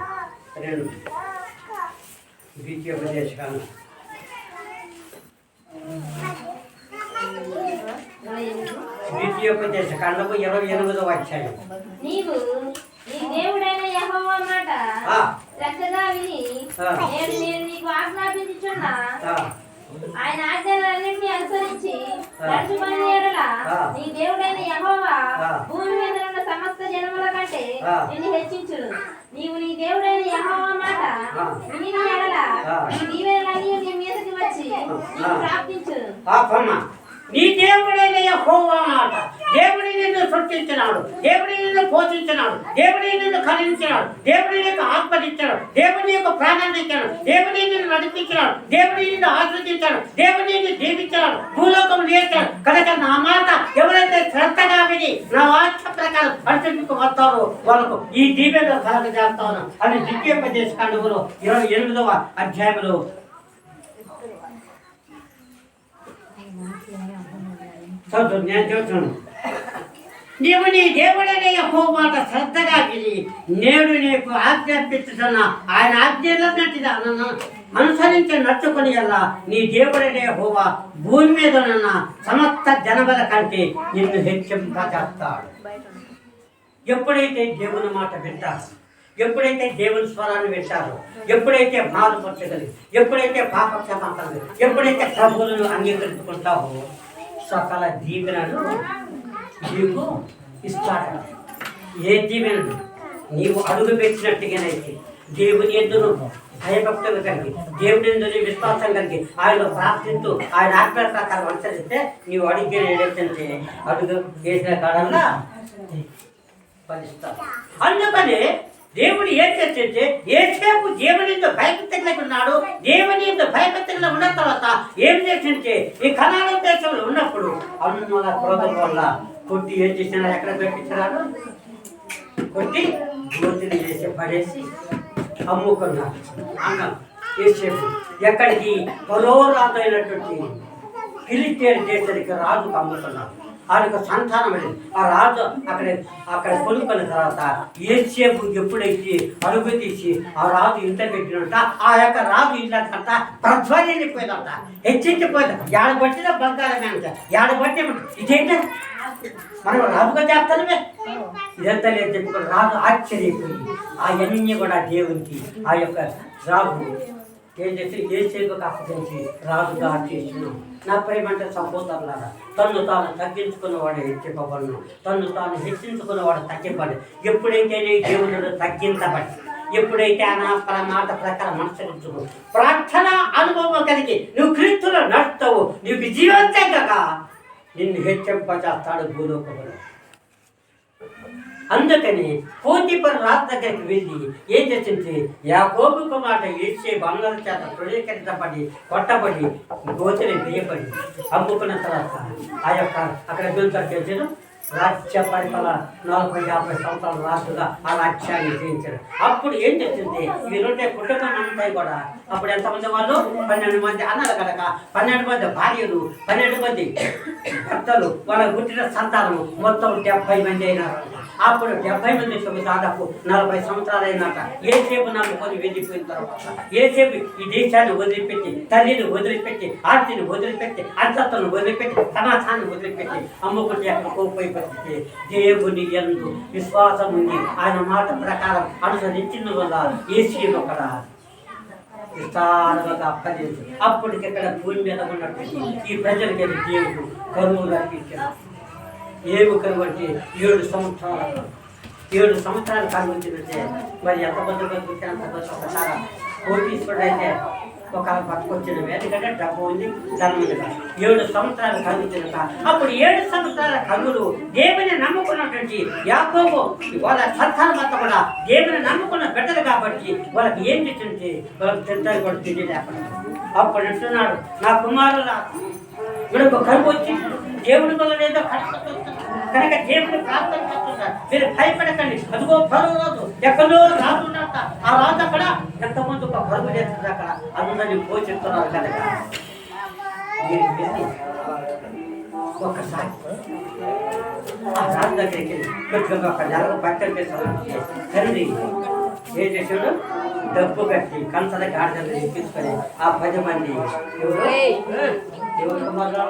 2 ద్వితీయోపదేశకాండం 28వ అధ్యాయం. నీవు నీ దేవుడైన యెహోవా మాట శ్రద్ధగా విని నేను నీకు ఆజ్ఞాపించుచున్న ఆయన ఆజ్ఞలన్నింటినీ అనుసరించి నడుచుకుని యెడల నీ దేవుడైన యెహోవా భూమి మీద ఉన్న సమస్త జనముల కంటే నిన్ను హెచ్చించును. నీవు నీ దేవుడైన యెహోవా మాట విని యెడల నీ దీవెనలన్నీ నీ మీదకి వచ్చి నీకు ప్రాప్తించును. నీ దేవుడైన యెహోవా మాట దేవుడి నిన్ను సృష్టించినాడు, దేవుడి నిన్ను పోషించినాడు, దేవుడి నిన్ను కలిగించినాడు, దేవుడి నీకు ఆత్మనిచ్చాడు, దేవుడి యొక్క ప్రాణాన్ని ఇచ్చాడు, దేవుడి నిన్ను నడిపించినాడు, దేవుడి నిన్ను ఆశ్రదించాడు, దేవుడి నిన్ను దీవించాడు, భూలోకం చేశాడు కనుక నా మాట ఎవరైతే శ్రద్ధగా విని నా వాక్య ప్రకారం పరిస్థితికి వస్తారో వాళ్ళకు ఈ దీవెన కలగ చేస్తాను అని ద్వితీయోపదేశకాండములో 28వ అధ్యాయంలో చదువు నేను చెబుతున్నాను. నీవు నీ దేవుడనే యెహోవా మాట శ్రద్ధగా విని నేడు నీకు ఆజ్ఞాపించుతున్న ఆయన ఆజ్ఞలన్నట్టుగా అనుసరించి నడుచుకుని అలా నీ దేవుడనే యెహోవా భూమి మీద ఉన్న సమస్త జనబల కంటే నిన్ను హెచ్చింపజేస్తాడు. ఎప్పుడైతే దేవుని మాట వింటారు, ఎప్పుడైతే దేవుని స్వరాన్ని వింటారో, ఎప్పుడైతే బాధపరచగలిగి, ఎప్పుడైతే పాపక్షమాపణ, ఎప్పుడైతే ప్రభువులను అంగీకరించుకుంటావో సకల దీవెనలు నీకు ఇస్తాడు. ఏ దీవెనలు నీవు అడుగు పెట్టినట్టుగానైతే దేవుని ఎదురు భయభక్తులు కలిగి, దేవుని ఎదురు విశ్వాసం కలిగి ఆయన ప్రార్థిస్తూ ఆయన ఆజ్ఞల ప్రకారం అనుసరిస్తే నీవు అడిగే ఏదైతే అడుగు వేసిన కాలంలో ఫలిస్తావు. అందుకని దేవుడు ఏం చేస్తే ఏసేపు దేవుని భయభక్తులున్నాడు. దేవుని భయభక్తులు ఉన్న తర్వాత ఏం చేసింటే ఈ కనాన దేశంలో ఉన్నప్పుడు అన్నుల క్రోధం వల్ల కొట్టి ఏం చేసినా ఎక్కడ పెట్టించినాడు, కొట్టి గోతిని చేసి పడేసి అమ్ముకున్నాడు. అన్నం ఏసేపు ఎక్కడికి పరో రాజు అయినటువంటి ఫిలిష్తీయుల దేశానికి రాజుకు అమ్ముకున్నాడు. ఆయనకు సంతానం వెళ్ళింది. ఆ రాజు అక్కడ కొనుక్కున్న తర్వాత ఏసేపు ఎప్పుడైతే అడుగు తీసి ఆ రాజు ఇంట పెట్టినట్ట ఆ యొక్క రాజు ఇంట ప్రజ్వలిపోయిందంట, హెచ్చించిపోయింది. ఏడబట్టిన బంగారమే అంట, ఏడబట్టి ఇదేంట మనం రాజుగా చేస్తానమే ఇదంతా లేదు చెప్పుకుని రాజు ఆశ్చర్యపోయి అవన్నీ కూడా దేవునికి ఆ యొక్క రాజు ఏం చేసి ఏసేపుకు అప్పగించి రాజుగా చేసినాం. నా ప్రేమంటే సంబోధనలాగా తను తాను తగ్గించుకున్నవాడు హెచ్చింపబడును, తను తాను హెచ్చించుకున్నవాడు తగ్గింపడు. ఎప్పుడైతే నీ దేవుడు తగ్గించబడి, ఎప్పుడైతే ఆ మాట ప్రకారం అనుసరించుకో ప్రార్థన అనుభవం కలిగి నువ్వు క్రీస్తులో నడుస్తావు, నీకు జీవంతంగా నిన్ను హెచ్చింపజేస్తాడు భూలోకములో. అందుకని పోతీఫరు రాజు దగ్గరికి వెళ్ళి ఏం చేసింది, యాకోబు మాట ఏసేపు బంగారు చేత తృణీకరించబడి కొట్టబడి గోతిని వేయబడి అమ్ముకున్న తర్వాత ఆ యొక్క అక్కడ వెళ్తారు చేసాడు. రాజ్య పరిపాలన 40-50 సంవత్సరాల రాజుగా ఆ రాజ్యాన్ని జయించారు. అప్పుడు ఏం చేసింది, ఈ రెండే కుటుంబం అంతా కూడా అప్పుడు ఎంతమంది వాళ్ళు 12 మంది అన్నలు కనుక 12 మంది భార్యలు, 12 మంది భర్తలు, వాళ్ళ పుట్టిన సంతానము మొత్తం 70 మంది అయినారు. అప్పుడు 70 మంది దాదాపు 40 సంవత్సరాలు అయినాక ఏసేపు నమ్ముకొని వెళ్ళిపోయిన తర్వాత ఏసేపు ఈ దేశాన్ని వదిలిపెట్టి, తల్లిని వదిలిపెట్టి, ఆర్తిని వదిలిపెట్టి, అంతస్తును వదిలిపెట్టి, సమాధాన్ని వదిలిపెట్టి అమ్ముకుంటే ఎక్కడికి పరిస్థితి దేవుని యందు విశ్వాసం ఉంది. ఆయన మాట ప్రకారం అనుసరించిన వల్ల ఏసేపు అక్కడ విస్తారంగా అప్పగించి అప్పటికిక్కడ భూమి మీద ఉన్నట్టు ఈ ప్రజలకి దేవుడు కరువు రప్పించారు. ఏమి కరువు అంటే 7 సంవత్సరాలు 7 సంవత్సరాలు కరువు వచ్చినట్టే. మరి ఎంతమంది బతుకుంటే అంత ఒకసారి కోటీశ్వరుడు అయితే ఒక బతుకొచ్చిన ఎందుకంటే డబ్బు ఉంది, ధనం ఉంది. 7 సంవత్సరాలు కలుగుతున్నట. అప్పుడు 7 సంవత్సరాల కలుగులు దేవుని నమ్ముకున్నటువంటి యాకోబు వాళ్ళ సంతానం అంతా కూడా దేవుని నమ్ముకున్న బిడ్డలు కాబట్టి వాళ్ళకి ఏం చేసింది, వాళ్ళకి తింటారు కూడా తిండి లేకుండా. అప్పుడు అంటున్నాడు, నా కుమారుల వీళ్ళకు కలుగు వచ్చి దేవుడి వల్ల ఏదో కనుక దేవుని ప్రార్థన చేస్తున్నారు, మీరు భయపడకండి. అదిగో పరువు రాదు ఎక్కడో రాదు ఉన్నట్ట. ఆ రాజు అక్కడ ఎంతమంది ఒక పరుగు చేస్తుంది, అక్కడ అందరినీ పోషిస్తున్నారు కనుక ఒక్కసారి ఆ రాజు దగ్గరికి కొద్దిగా ఒక నెలకు బట్టలు వేసుకోవాలి. తండ్రి ఏం చేశాడు, డబ్బు కట్టి కంచల గాడిదలు తీసుకొని ఆ 10 మంది ఎవరు కుమారులు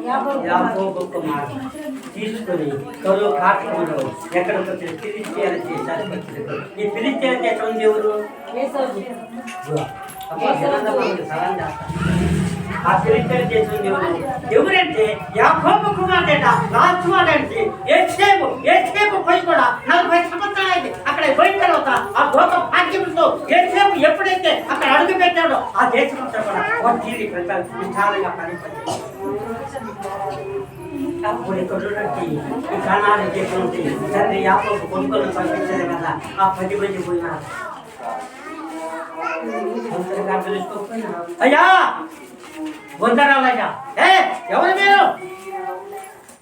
యాకోబు కుమారులు తీసుకొని కరువు కాటంలో ఎక్కడికి వచ్చిన ఫిలిష్తీయుల దేశానికి వచ్చిన ఈ ఫిలిష్తీయుల దేశం దేవుడు ఆ ఫిలిష్తీయుల దేశం దేవుడు ఎవరంటే యాకోబు కుమారుడేట రాజువాడంటే ఏసేపు పోయి కూడా 40 సంవత్సరాలు అయింది. అక్కడ పోయిన తర్వాత ఆ గొప్ప భాగ్యంతో ఏసేపు ఎప్పుడైతే అక్కడ అడుగు పెట్టాడో ఆ దేశం అంతా కూడా వచ్చి విశాలంగా పనిపడింది. అప్పుడు ఇక్కడ ఈ కనాన దేశం నుండి తండ్రి యాకోబు కొనుక్కొని పంపించారు కదా, ఆ 10 మంది పోయినారు. అయ్యా వందనాలయ్యా, ఎవరు మీరు,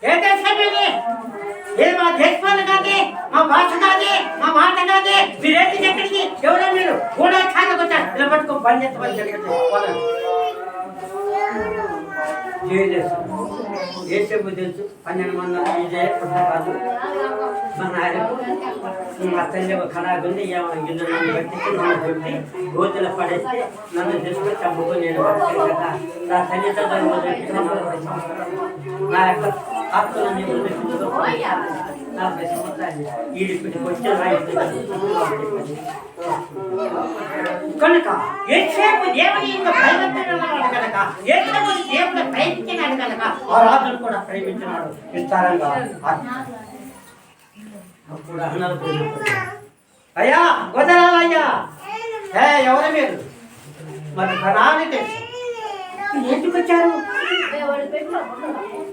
ఏ దేశం ఇది, ఏ మా దేశపాలు కాదే, మా భాష కాదే, మా మాట కాదే, మీరేంటి ఎక్కడికి, ఎవరో మీరు కూడా ఖాతాకు వచ్చారు, ఇలా పట్టుకో బండి ఎత్తమని జరిగింది. ఏసేపు తెలుసు 12 మంది విజయ పుస్తకాలు మన ఆయనకు మా తల్లి ఖరాబ్ ఉంది నన్ను పట్టించి నన్ను కొట్టి గోతులు పడేస్తే నన్ను తీసుకొని చంపుకొని నేను పడతాను కదా నా తల్లిదండ్రులు నా యొక్క ఆత్మలన్నీ వదిలించుకోవాలి 40 సంవత్సరాలు ఈడికి వచ్చే కనుక ఏసేపు దేవుని యొక్క భయభక్తులు కనుక ఏసేపు దేవుని ప్రేమించినాడు కనుక ఆ రాజును కూడా ప్రేమించినాడు విస్తారంగా. అప్పుడు అన్నారు అయ్యా వదలాలయ్యా ఎవరు మీరు మరి ధనాన్ని తెలుసు ఎందుకు వచ్చారు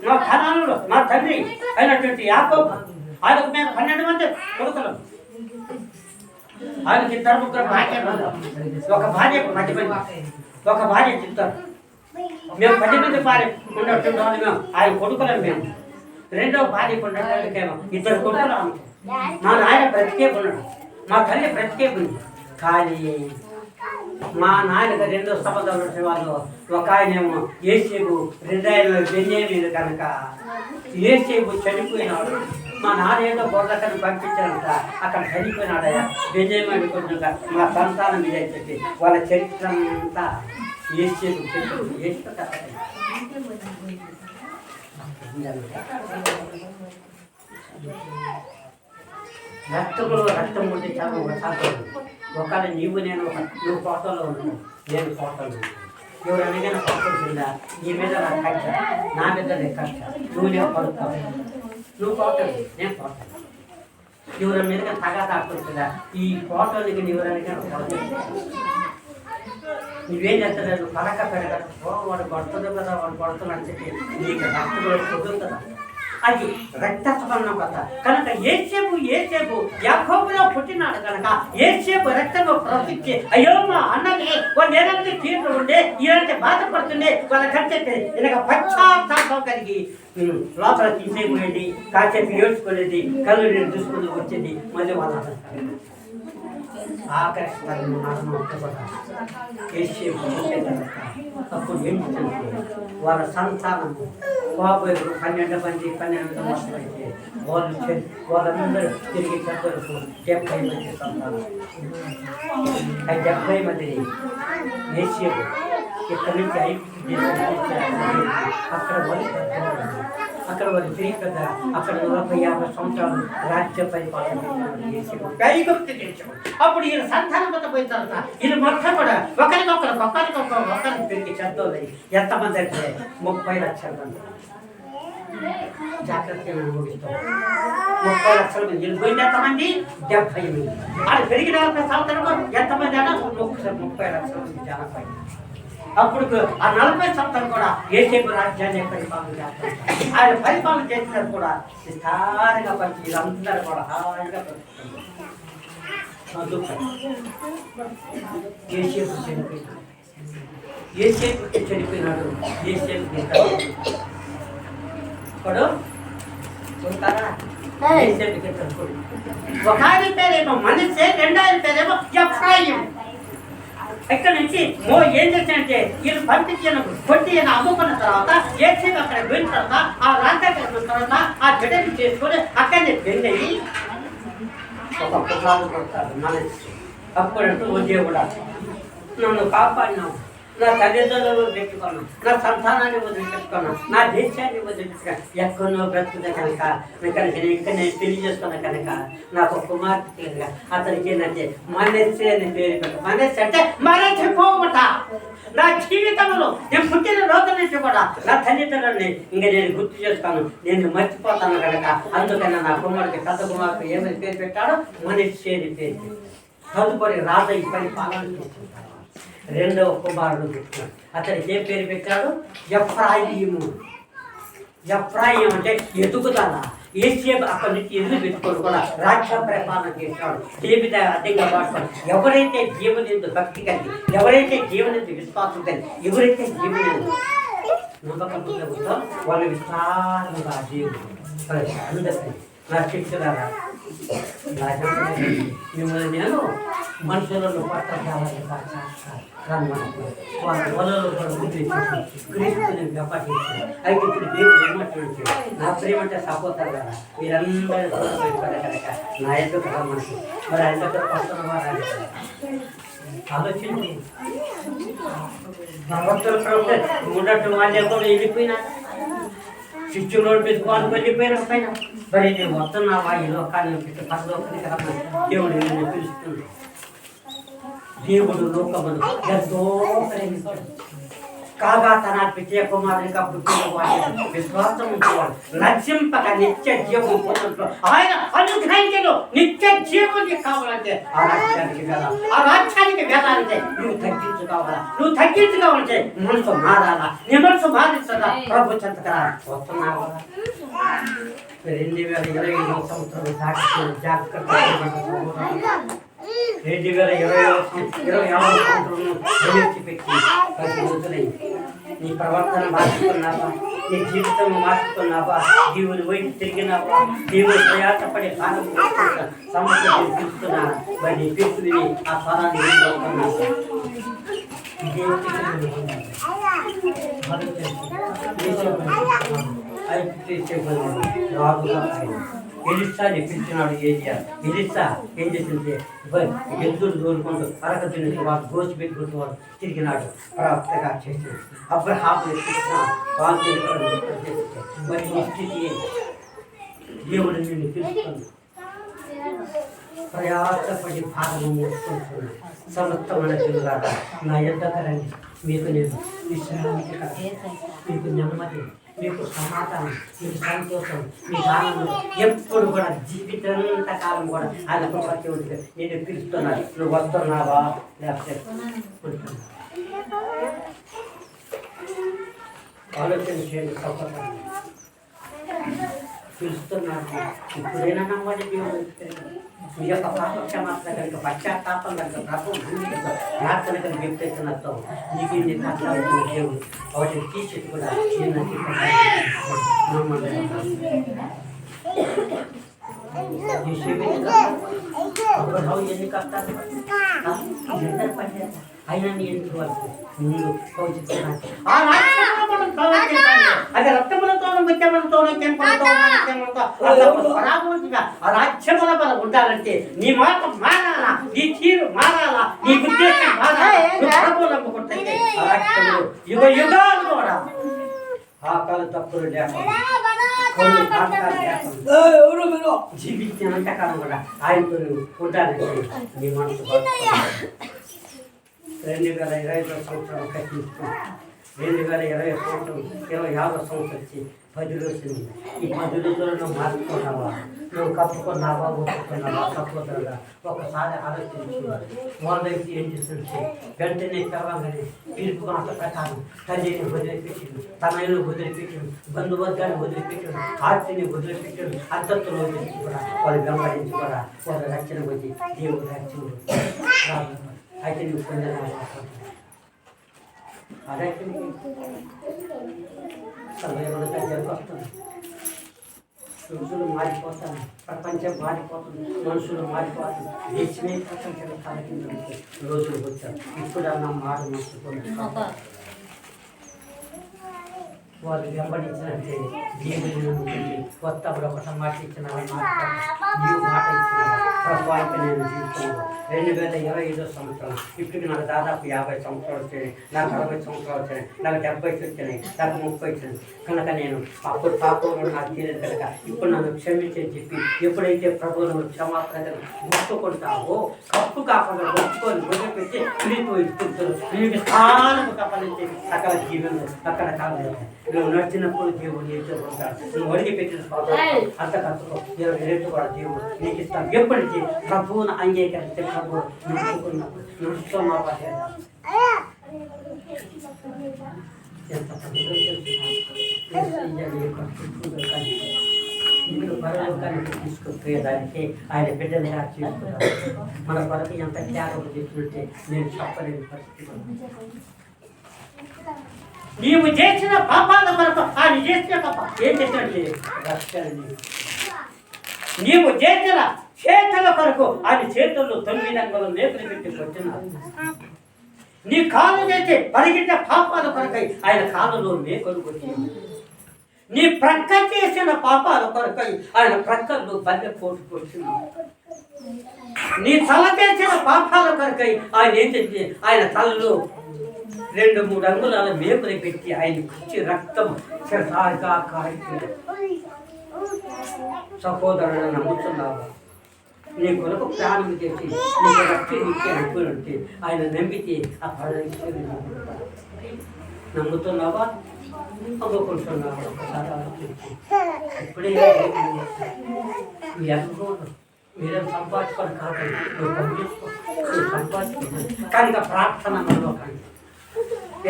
మా ధనాలు మా తండ్రి అయినటువంటి యాకోబు ఆయనకు మేము 12 మంది కొడుకులం ఆయనకి 2 భార్యలు ఒక భార్యకు 10 మంది ఒక భార్య చెప్తారు మేము 10 మంది భార్య ఉన్నటువంటి వాళ్ళు మేము ఆయన కొడుకులం మేము రెండవ భార్య ఉండేమో 2 కొడుకులు మా నాయన బ్రతికే ఉన్నాడు మా తల్లి బ్రతికే ఉంది కానీ మా నాయనకు 2 సంవత్సరాలు వాళ్ళు ఒక ఆయనేమో ఏసేపు 2 ఆయన బెన్యామీను కనుక ఏసేపు చనిపోయినాడు మా నాన్న ఏదో బొర్రకని పంపించారంట అక్కడ చనిపోయినాడయ్యా బెన్యామీను కొంచెం మా సంతానం మీద చెప్పి వాళ్ళ చరిత్ర అంతా ఏసేపు రక్తం ఉంటే చాలా ఒకసారి ఒకవేళ నువ్వు ఫోటోలో ఉన్నావు నేను ఫోటోలో ఎవరు అనగానే ఫోటో కింద నీ మీద నా కక్ష నా మీద నీ కక్ష నువ్వు నేను పడుతావు నువ్వు ఫోటో నేను ఫోటో ఎవరి మీద తగా తాకుంటుందా ఈ ఫోటోలకి ఎవరనగా నువ్వేం చేస్తాడు పలక పెరగదు వాడు పడుతుంది కదా వాడు పడుతున్నాడు చెప్పి నీకు రక్తం కుదురుతుందా అది రక్తస్పందం కదా కనుక ఏసేపు యాకోబులో పుట్టినాడు కనుక ఏసేపు రక్తము ప్రవహించి అయ్యో మా అన్నకి వాళ్ళు ఏదంటే తీర్పు ఉండే ఇలాంటి బాధపడుతుండే వాళ్ళ కంటే ఇలాగ పశ్చాత్తాపం కలిగి లోపల తీసేపోయింది కాసేపు ఏడ్చుకోలేదు కళ్ళు నేను చూసుకుని వచ్చింది మళ్ళీ వాళ్ళ ఆఖరి అప్పుడు ఏంటంటే వాళ్ళ సంతానము బాబోయే 12 మంది 12 సంవత్సరాలు అయితే వాళ్ళందరూ తిరిగి చెప్పలకు 70 మంది సంతానం 70 మందిని ఏసేపు ఇక్కడి నుంచి అక్కడ వాళ్ళు తిరిగి కదా అక్కడ 40-50 సంవత్సరాలు రాజ్య పరిపాలన అప్పుడు ఈయన సంతానం పోయిన తర్వాత వీళ్ళు మొత్తం కూడా ఒకరికి తిరిగి చదువులు ఎంతమంది అంటే 30 లక్షల మంది జాగ్రత్తగా అనుభవిస్తాం 30 లక్షల మంది వీళ్ళు పోయింది ఎంతమంది 70 మంది అది పెరిగిన సంవత్సరం ఎంతమంది అన్నా 30 లక్షల మంది జనపై అప్పుడు ఆ 40 సంవత్సరాలు కూడా ఏసేపు రాజ్యాన్ని పరిపాలన చేస్తారు ఆయన పరిపాలన చేసినప్పుడు కూడా విస్తారంగా పంచి వీళ్ళందరూ కూడా హాయిగా ఏసేపు చనిపోయినాడు ఏసేపు ఒక ఆయన పేరేమో మనసే రెండో ఆయన పేరేమో ఎఫ్రాయిం ఇక్కడ నుంచి ఏం చేశానంటే వీళ్ళు పంపించిన కొట్టి అమ్ముకున్న తర్వాత ఏసేపు అక్కడ పోయిన తర్వాత ఆ రాజ్యానికి వెళ్ళిన తర్వాత ఆ బిడ్డని చేసుకొని అక్కడనే పెళ్ళయి ఒక పుట్టాలు కొడతారు మనసి అప్పుడంటూ ఉద్యోగుడు నన్ను కాపాడినావు నా తల్లిదండ్రులు పెట్టుకున్నాను నా సంతానాన్ని వదిలిపెట్టుకున్నాను నా దేశాన్ని వదిలిపెట్టుకున్నాను ఎక్కడో బ్రతుకునే కనుక కనుక ఇక్కడ నేను పెళ్లి చేసుకున్నా కనుక నాకు కుమార్తె కనుక అతనికి ఏంటంటే మనస్సు అని పేరు పెట్టు మనస్సు అంటే మరచిపోవట నా జీవితంలో నేను పుట్టిన రోజు నుంచి కూడా నా తల్లిదండ్రులని ఇంకా నేను గుర్తు చేసుకోను నేను మర్చిపోతాను కనుక అందుకని నా కుమారుడికి పెద్ద కుమారుడికి ఏమని పేరు పెట్టాడో మనస్సు అని పేరు తదుపరి రాజయ్య పరిపాలన చేస్తుంటాడు రెండవ కుమారుడు పుట్టినాడు అతనికి ఏ పేరు పెట్టాడు ఎఫ్రాయిము ఎఫ్రాయిం అంటే ఎదుగుదల ఏసేపు అక్కడి నుంచి ఎదురు పెట్టుకొని కూడా రాజ్య పరిపాలన చేశాడు జీవిత అధికంగా పాడుతాడు ఎవరైతే జీవనందు భక్తి కలిగి ఎవరైతే జీవనందు విశ్వాసం కలిగి ఎవరైతే జీవనందు నమ్మకం వాళ్ళు విస్తారంగా దేవుడు అందరికీ నా శిక్షులారా మిమ్మల్ని నేను మనుషులను పట్టడానికి రమ్మను వాళ్ళ వలలో కూడా ఉద్దేశించి క్రీస్తుని వ్యాపారించారు. అయితే ఇప్పుడు దేవుడు ఏమంటున్నాడు, నా ప్రేమ అంటే సపోతారు కదా, మీరందరూ కనుక నా ఎదురు రమ్మను. మరి ఆయన దగ్గర వస్తున్న వారు ఆలోచించి భగవంతుల ప్రభుత్వం ఉన్నట్టు వాళ్ళ కూడా వెళ్ళిపోయినా శిష్యులు పెట్టుకోవాలి వెళ్ళిపోయిన పైన మరి నేను వస్తున్నావా ఈ లోకాన్ని పెట్టి పరలోకానికి రమ్మని దేవుడు నిన్ను పిలుస్తుంది. దేవుడు లోకమును ఎంతో ప్రేమిస్తాడు కాగా తన పిచ్చే కుమారునిగా పుట్టిన వాడిని విశ్వాసం ఉంచేవాడు నశింపక నిత్య జీవం పొందుతూ ఆయన అనుగ్రహించను. నిత్య జీవునికి కావాలంటే ఆ రాజ్యానికి వెళ్ళాలి. ఆ రాజ్యానికి వెళ్ళాలంటే నువ్వు తగ్గించుకోవాలా. నువ్వు తగ్గించుకోవాలంటే మనసు మారాలా. నీ మనసు మారించదా ప్రభు చెంతకరా వస్తున్నావా? 2025 సంవత్సరం జాగ్రత్త 2025 పెట్టి 10 రోజులైంది. నీ ప్రవర్తన మార్చుకున్నావా? నీ జీవితం మార్చుకున్నావా? దేవుని వైపు తిరిగినావా? దేవుని ప్రయాసపడి కాలం సమస్య తీరుస్తున్నా మరి నీ తీర్చుని ఆ స్వరాన్ని ఎలిసాని పిలిచినాడు ఏలియా. ఎలిసా ఏం చేసింది? ఎద్దులు దోలుకుంటూ అరక తిని వాడు గోచి పెట్టుకుంటూ వాడు తిరిగినాడు. ప్రవక్తగా చేసింది. అబ్రహాము మరి నీ స్థితి దేవుడు నిన్ను పిలుస్తుంది. ప్రయాసపడి భాగము మోసుకుంటున్నా సమస్తమైన పిల్లలారా నా యొద్దకు మీకు నేను విశ్రాంతి కదా, మీకు నెమ్మది, మీకు సమాధానం, మీకు సంతోషం, మీకు ఆనందం ఎప్పుడు కూడా జీవితంత కాలం కూడా ఆయన ప్రతి ఒక్కటి నేను పిలుస్తున్నాను. నువ్వు వస్తున్నావా లేకపోతే ఆలోచన చేయండి. పిలుస్తున్నాను. ఇప్పుడైనా నమ్మని దేవుడు మీ యొక్క పాపక్షమాపణ కనుక పశ్చాత్తాపం కనుక ప్రభుత్వం ప్రార్థన కనుక వ్యక్తిస్తున్నతో నీకు నీ కష్టాలు దేవుడు వాటిని తీసేది కూడా ఎన్ని కష్టాలు అయినా నీ ఎందుకు వరకు ముందు అది రక్తములతోనూ ముత్యములతోనూ ఆ రాజ్యముల బల ఉండాలంటే నీ మాట మారాలా, నీ తీరు మారాలా, నీ ఉద్దేశం మారాలంటే యుగ యుగాలు కూడా ఆ కాలు తప్పులు లేకుండా జీవించినంత కాలం కూడా ఆయనతో ఉండాలంటే నీ మనసు 2025 సంవత్సరం కట్టించుకుని 2020 సంవత్సరం 25 సంవత్సరం వచ్చి 10 రోజులు. ఈ 10 రోజులను మార్చుకున్నావా? నువ్వు కప్పుకున్నావా? ఒప్పుకున్నావా? కప్పుకున్నావా? ఒకసారి ఆలోచించుకున్నాడు. వాళ్ళ ఏం చేస్తుంటే వెంటనే కలవంగానే పిలుపు మాట ప్రకారం తల్లిని వదిలిపెట్టిండు, తనను వదిలిపెట్టిండు, బంధువర్గాన్ని వదిలిపెట్టిండు, ఆర్తిని వదిలిపెట్టిండు, అద్దత్తులో వచ్చి కూడా వాళ్ళు వెంబడించి కూడా వాళ్ళ రక్షణ వచ్చి దేవుడు రక్షణ అయితే నువ్వు పొందిన అదైతే సమయంలో జరిగిపోతుంది. రోజులు మారిపోతాయి, ప్రపంచం మారిపోతుంది, మనుషులు మారిపోతుంది, దేశమే ప్రపంచంలో కాలకింద రోజులు వచ్చారు. ఇప్పుడు అన్న మాట మర్చిపోయి వాళ్ళు వెంబడించినట్టే దేవుని కొత్త ఒక మాట ఇచ్చిన మాట ఇచ్చిన ప్రభావితం నేను జీవిస్తున్నాను. 2025 సంవత్సరం ఇప్పటికి నాకు దాదాపు 50 సంవత్సరాలు వచ్చాయి, నాకు 60 సంవత్సరాలు వచ్చాయి, నాకు 70 వచ్చినాయి, నాకు 30 వచ్చినాయి. కనుక నేను అప్పుడు పాపంలో నాకు తెలియదు కనుక ఇప్పుడు నన్ను క్షమించని చెప్పి ఎప్పుడైతే ప్రభువును క్షమాపణ ముట్టుకుంటావో కప్పు కాకుండా ఒప్పుకొని వదిలిపెట్టి పిలిపోయి ఇస్తుంటారు. మీకు స్థానము కప్పలించి సకల జీవనంలో అక్కడ కాలేదు. నువ్వు నడిచినప్పుడు దేవుడు నేర్చుకుంటాడు. నువ్వు ఒడిగి పెట్టిన అంత కట్టుకో 20 రేట్లు కూడా దేవుడు నీకు ఇస్తాను. ఎప్పటికీ ప్రభువును అంగీకరిస్తే ప్రభు నడుచుకున్నప్పుడు నడుస్తున్నా ఎంత ఇప్పుడు పరలోకానికి తీసుకుపోయేదానికి ఆయన బిడ్డలుగా చేసుకున్నారు. మన కొరకు ఎంత త్యాగం చేస్తుంటే నేను చెప్పలేని పరిస్థితి. నీవు చేసిన పాపాల కొరకు ఆయన చేసిన పాప ఏం చేసినట్టు రక్షణ నీవు చేసిన చేతుల కొరకు ఆయన చేతుల్లో 9 అంగుళాల మేకులు పెట్టి కొట్టినాడు. నీ కాలు చేసి పరిగెట్టిన పాపాల కొరకై ఆయన కాళ్ళలో మేకులు కొట్టినాడు. నీ ప్రక్క చేసిన పాపాల కొరకై ఆయన ప్రక్కల్లో బల్లె పోటు కొట్టినాడు. నీ తల చేసిన పాపాల కొరకై ఆయన ఏం చెప్పి ఆయన తలలో 2-3 అంగుళాల మేకులు పెట్టి ఆయన కుచ్చి రక్తం సారిగా కారిపోయింది. సహోదరుడు నమ్ముతున్నావా? నీ కొరకు ప్రాణం చేసి నీకు రక్షించి అనుకుంటే ఆయన నమ్మితే ఆ పరమేశ్వరుని నమ్ముతున్నావా? అమ్ముకుంటున్నావా? ఒకసారి ఆలోచించి ఇప్పుడే మీరేం సంపాదించుకొని కాదు, నువ్వు పంపించుకో, నువ్వు సంపాదించుకో. కనుక ప్రార్థన మనలోకండి.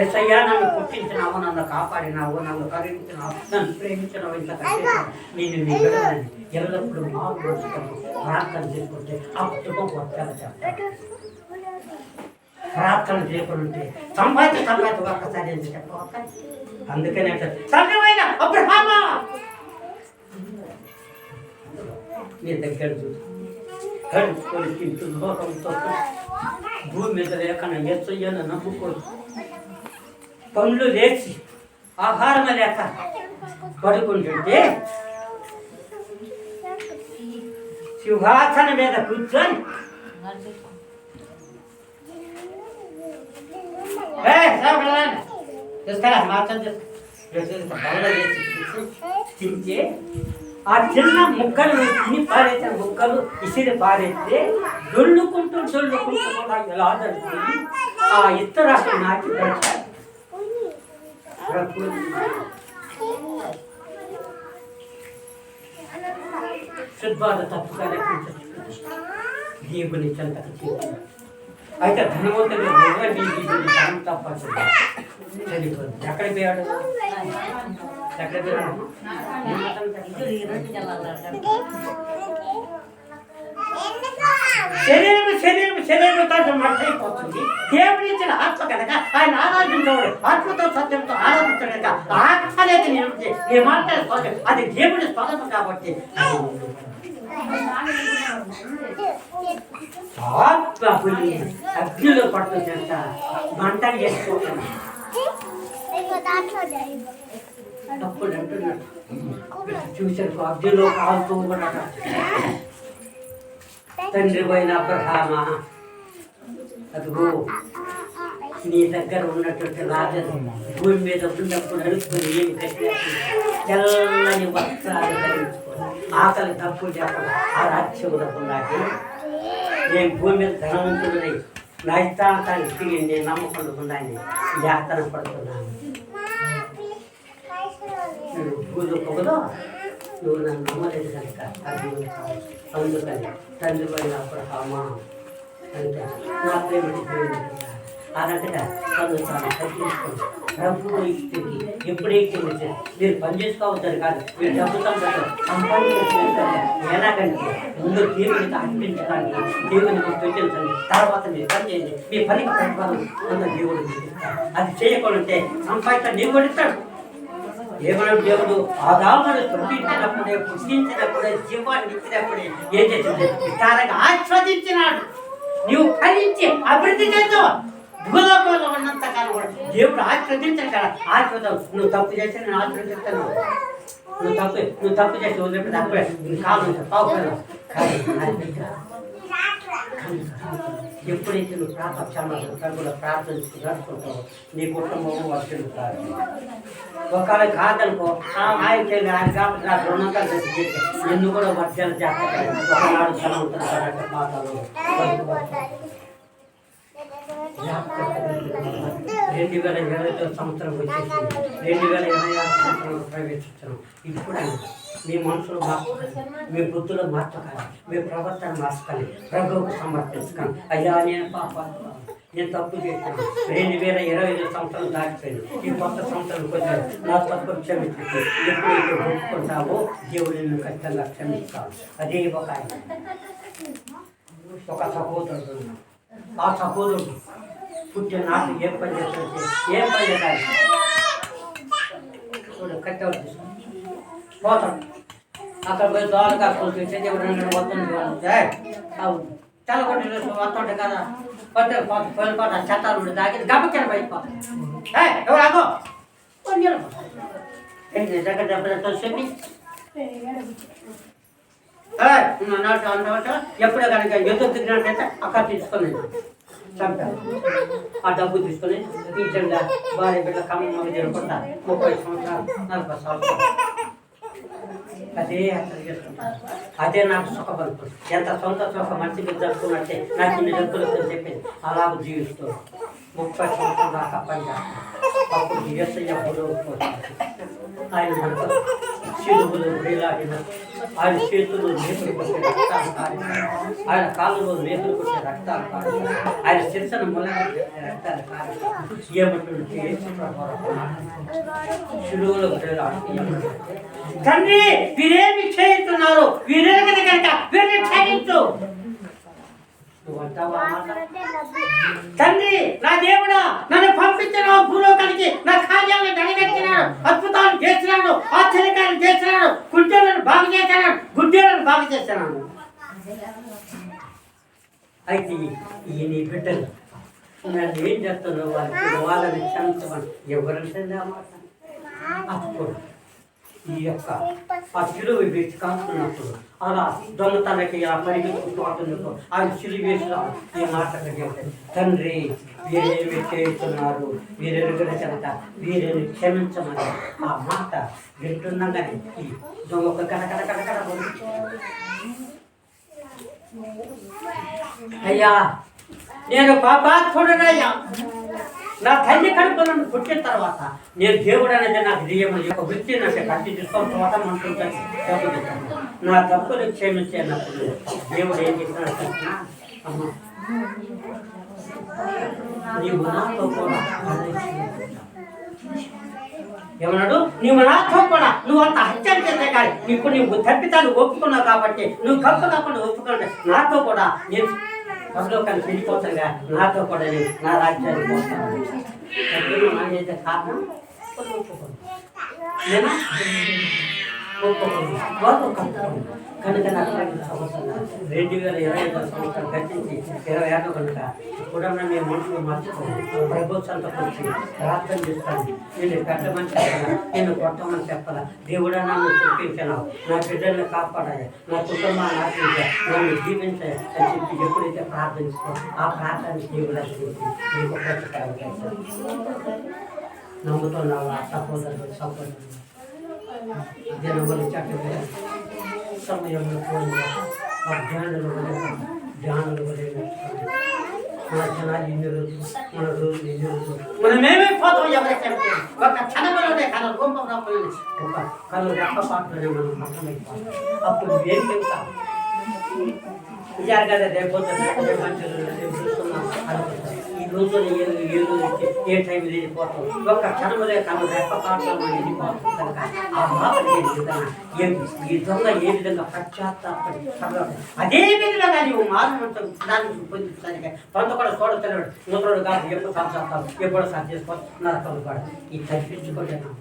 ఎస్ఐయా, నన్ను పుట్టించినావు, నన్ను కాపాడినావు, నన్ను కరుణించినావు, నన్ను ప్రేమించినావు, ఇంత కట్టేసావు, నేను నీ విడదని ఎల్లప్పుడూ మాకు రోజుకొని ప్రార్థన చేసుకుంటే ఆ కుటుంబం వర్గాలు చెప్తారు. ప్రార్థన చేయకుంటే సంపాదించి ఒక్కసారి అని చెప్పవద్ద. అందుకనే సత్యమైన అబ్రహామా నీ దగ్గర చూసి కడుపుకొని తింటూ లోకంతో భూమి మీద లేకుండా ఎస్ఐయను నమ్ముకోదు. పనులు లేచి ఆహారం లేక పడుకుంటుంటే సింహాసనం మీద కూర్చొని తింటే ఆ చిన్న ముక్కలు తిని పారేసిన ముక్కలు ఇసిరి పారేస్తే దొల్లుకుంటూ కూడా ఎలా జరుగుతుంది. ఆ ఇతరాలు నాటి శుద్ధాల తప్పుగా దేవుని చెంతకు చేయాలి. అయితే ధనవంతుడు ధనం తప్పదు, చనిపోదు. ఎక్కడ పోయాడు? ఎక్కడ పోయాడు? శరీరం మట్టయిపోతుంది. దేవుడు ఇచ్చిన ఆత్మ కనుక ఆయన ఆరాధించేవాడు, ఆత్మతో సత్యంతో ఆరాధించాడు కనుక ఆత్మ అనేది నీ మాట్లాడే అది దేవుడి స్వగతం కాబట్టి అగ్నిలో పట్టు చేస్తా మంటలు చేసుకోవాలి. అప్పుడు అంటున్నాడు, చూసారు అగ్నిలో కాలుతూ కూడా తండ్రి పోయిన అబ్రహామా, అదిగో నీ దగ్గర ఉన్నటువంటి రాజు భూమి మీద ఉన్నప్పుడు అడుగుతుంది, ఏమి కట్టినట్టు తెల్లని వస్త్రాలు ధరించుకోవాలి, ఆకలి తప్పు చెప్పాలి, ఆ రాజ్యం నాకు నేను భూమి మీద ధనవంతుడిని నా ఇష్టాంతాన్ని తిరిగి నేను నమ్మకుండా యాతన పడుతున్నాను. నువ్వు భూజొక్కదో నువ్వు నన్ను నమ్మలేదు కనుక అది అందుకని తండ్రి పోయిన అబ్రహామా అంటే నా ప్రేమ అన్నట్టుగా తను తాను తగ్గించుకోండి. డబ్బు ఇస్తుంది ఎప్పుడైతే మీరు పని చేసుకోవద్దని కాదు, మీరు డబ్బు సంపాదించాలి. ఎలాగంటే ముందు దేవునికి అర్పించడానికి దేవునికి పెట్టించండి, తర్వాత మీరు పని చేయండి, మీ పనికి ప్రతిఫలం అన్న దేవుడు ఇస్తాడు. అది చేయకుండా సంపాదించాలి, నీకు కూడా ఇస్తాడు. ఏమన్నా దేవుడు ఆదామును పుట్టించినప్పుడే జీవాన్ని ఇచ్చినప్పుడే ఏం చేసింది? విస్తారంగా ఆస్వాదించినాడు. నీవు ఫలించి అభివృద్ధి చేస్తావు. భూలోకంలో ఉన్నంత కాలం కూడా దేవుడు ఆస్వాదించాను కదా, ఆస్వాదం. నువ్వు తప్పు చేస్తే నేను ఆస్వాదిస్తాను. నువ్వు తప్పు చేసి వదిలేప్పుడు అప్పుడే కాలం పావుకోను ఎప్పుడైతే నువ్వు ప్రార్థన ప్రార్థించుకుంటావు నీ కుటుంబం వర్తిల్లుతారు. ఒకవేళ కాదనుకో ఆయన కాబట్టి నాకు రుణంగా చేసి నిన్ను కూడా వర్జాలు చేస్తాను. ఒకనాడు ధనవంతులు మాటలు 2020 సంవత్సరం వచ్చేసి 2026 సంవత్సరంలో ప్రవేశించడం. ఇప్పుడు మీ మనసులో మార్చుకోవాలి, మీ బుద్ధులు మార్చుకోవాలి, మీ ప్రవర్తన మార్చుకోవాలి, ప్రభువుకు సమర్పించుకోవాలి. అయ్యా నేను పాపాలు నేను తప్పు చేశాను, 2025 సంవత్సరం దాటిపోయింది, ఈ కొత్త సంవత్సరం వచ్చాను, నా తప్పు క్షమించు. ఎప్పుడైతే ఒప్పుకుంటావో దేవుడు నిన్ను ఖచ్చితంగా క్షమిస్తాను. అదే ఒక సహోదరుడు, ఆ సహోదరుడు పుట్టిన నాటి ఏం పని చేస్తాడు, ఏం పని చేయాలి చూడు, కట్టెలు తీసుకుని పోతాడు. అక్కడ పోయి దోవలు కాసుకొని దేవుడు వస్తుంది చాలా కొట్టి వస్తుంటే కదా కొట్టే పోయిపోతా చట్టాలు ఉండి తాగి గబ్బకిన బయటపోతాయి ఎవరు ఆగో నిజంగా దెబ్బతో చెప్పి ఎప్పుడే కనుక ఎదురు తిరిగినట్టయితే అక్కడ తీసుకొని చంపారు ఆ డబ్బు తీసుకొని టీచర్గా భార్య బిడ్డ కమ్మ జరుపుకుంటా 30 సంవత్సరాలు 40 సంవత్సరాలు అదే హత్య చేసుకుంటారు. అదే నాకు సుఖపడుతుంది. ఎంత సొంత సుఖ మంచిగా జరుపుకున్నట్టే నాకు ఇన్ని జరుపులు చెప్పి అలాగ జీవిస్తూ 30 సంవత్సరాల దాకా పనిచేస్తాను. అప్పుడు యేసయ్య బుడవు ఆయన మనకు శిలువలు వేలాడిన ఆయన చేతులు నేతులు కొట్టే రక్తాలు కారిన ఆయన కాళ్ళలో నేతులు కొట్టే రక్తాలు కారిన ఆయన శిరసను మొలగొట్టే రక్తాలు కారిన ఏమంటుంటే శిలువలో వేలాడి తండ్రి వీరేమి చేస్తున్నారు వీరేమి కనుక వీరిని క్షమించు తండ్రి నా దేవుడా నన్ను పంపించిన భూలోకానికి నా కార్యాలను నెరవేర్చినాడు అద్భుతాలు చేసినాడు ఆశ్చర్యకాలు చేసినాడు కుంటలను బాగు చేసినాడు గుడ్డలను బాగు చేసినాడు అయితే ఈ నీ బిడ్డలు నన్ను ఏం చేస్తున్నావు వాళ్ళని క్షమించమని ఎవరంటే అప్పుడు ఈ యొక్క ఆ చిలువ వేసి కాస్తున్నప్పుడు అలా దొంగతనకి ఆ పరిగెత్తుకుంటూ ఆయన చిలువ వేసిన ఈ మాట తండ్రి వీరేమి చేస్తున్నారు వీరెరుగున కనుక వీరిని క్షమించమని ఆ మాట వింటున్నాగానే ఈ దొంగ కడకడ అయ్యా నేను పాపాత్ముడనయ్యా నా తల్లి కడుపులను పుట్టిన తర్వాత నేను దేవుడు అనేది నాకు దియ్యము యొక్క వృత్తి నాకు కట్టి తీసుకొని పోవటం అంటుంటాను నా తప్పులు క్షమించేటప్పుడు దేవుడు ఏం చేసినాడు అమ్మ నీవు నాతో కూడా ఏమన్నాడు నీవు నాతో కూడా నువ్వు అంత హత్యలు చేస్తే కానీ ఇప్పుడు నువ్వు తప్పితాలు ఒప్పుకున్నావు కాబట్టి నువ్వు కప్పు కాకుండా ఒప్పుకుంటే నాతో కూడా నేను పరలోకానికి వెళ్ళిపోతాగా నాతో కూడా నా రాజ్యానికి పోతాను నాకైతే కారణం కనుక నాకు 2025 సంవత్సరం గతించి 26 కనుక కూడా నేను మనుషులు మర్చిపోను ప్రభుత్వంతో వచ్చి ప్రార్థన చేస్తాను నేను పెద్ద మనిషి చెప్పాలా నేను కొట్టమని చెప్పాలా దేవుడా నన్ను చూపించాను నా బిడ్డల్ని కాపాడాలి నా కుటుంబాన్ని ఆశించా నన్ను జీవించాలి అని చెప్పి ఎప్పుడైతే ప్రార్థించుకో ఆ ప్రార్థనకి దేవుడు నీకు ప్రతికారం నమ్ముతున్నావా సపోదరులు జనములు చక్కగా సమయంలో ధ్యానులు మన జనాలు ఎన్ని రోజులు మన రోజులు ఎన్ని రోజులు మనమేమైపోతాం ఎవరికంటే ఒక క్షణంలోనే కళ రూపం రాకపోయింది ఒక కళ రెప్పపాటులోనే మనం అర్థమైపోతాం అప్పుడు ఏం చెబుతాం విచారు కదా రేపు ఈ రోజు ఏ టైం వెళ్ళిపోతాం ఒక్క క్షణములే కను రెప్పపాటులో మనం వెళ్ళిపోతాం కనుక ఆ మాట ఈ దొంగ ఏ విధంగా పశ్చాత్తాపడి అదే విధంగా నీవు మానవంతం దాన్ని పొందించడానికి కొంత కూడా చూడతలేడు నూతరుడు కాదు ఎప్పుడు సంసాస్తాం ఎప్పుడు సార్ చేసుకోవాలి నరకలు కూడా ఈ తప్పించుకోలేనా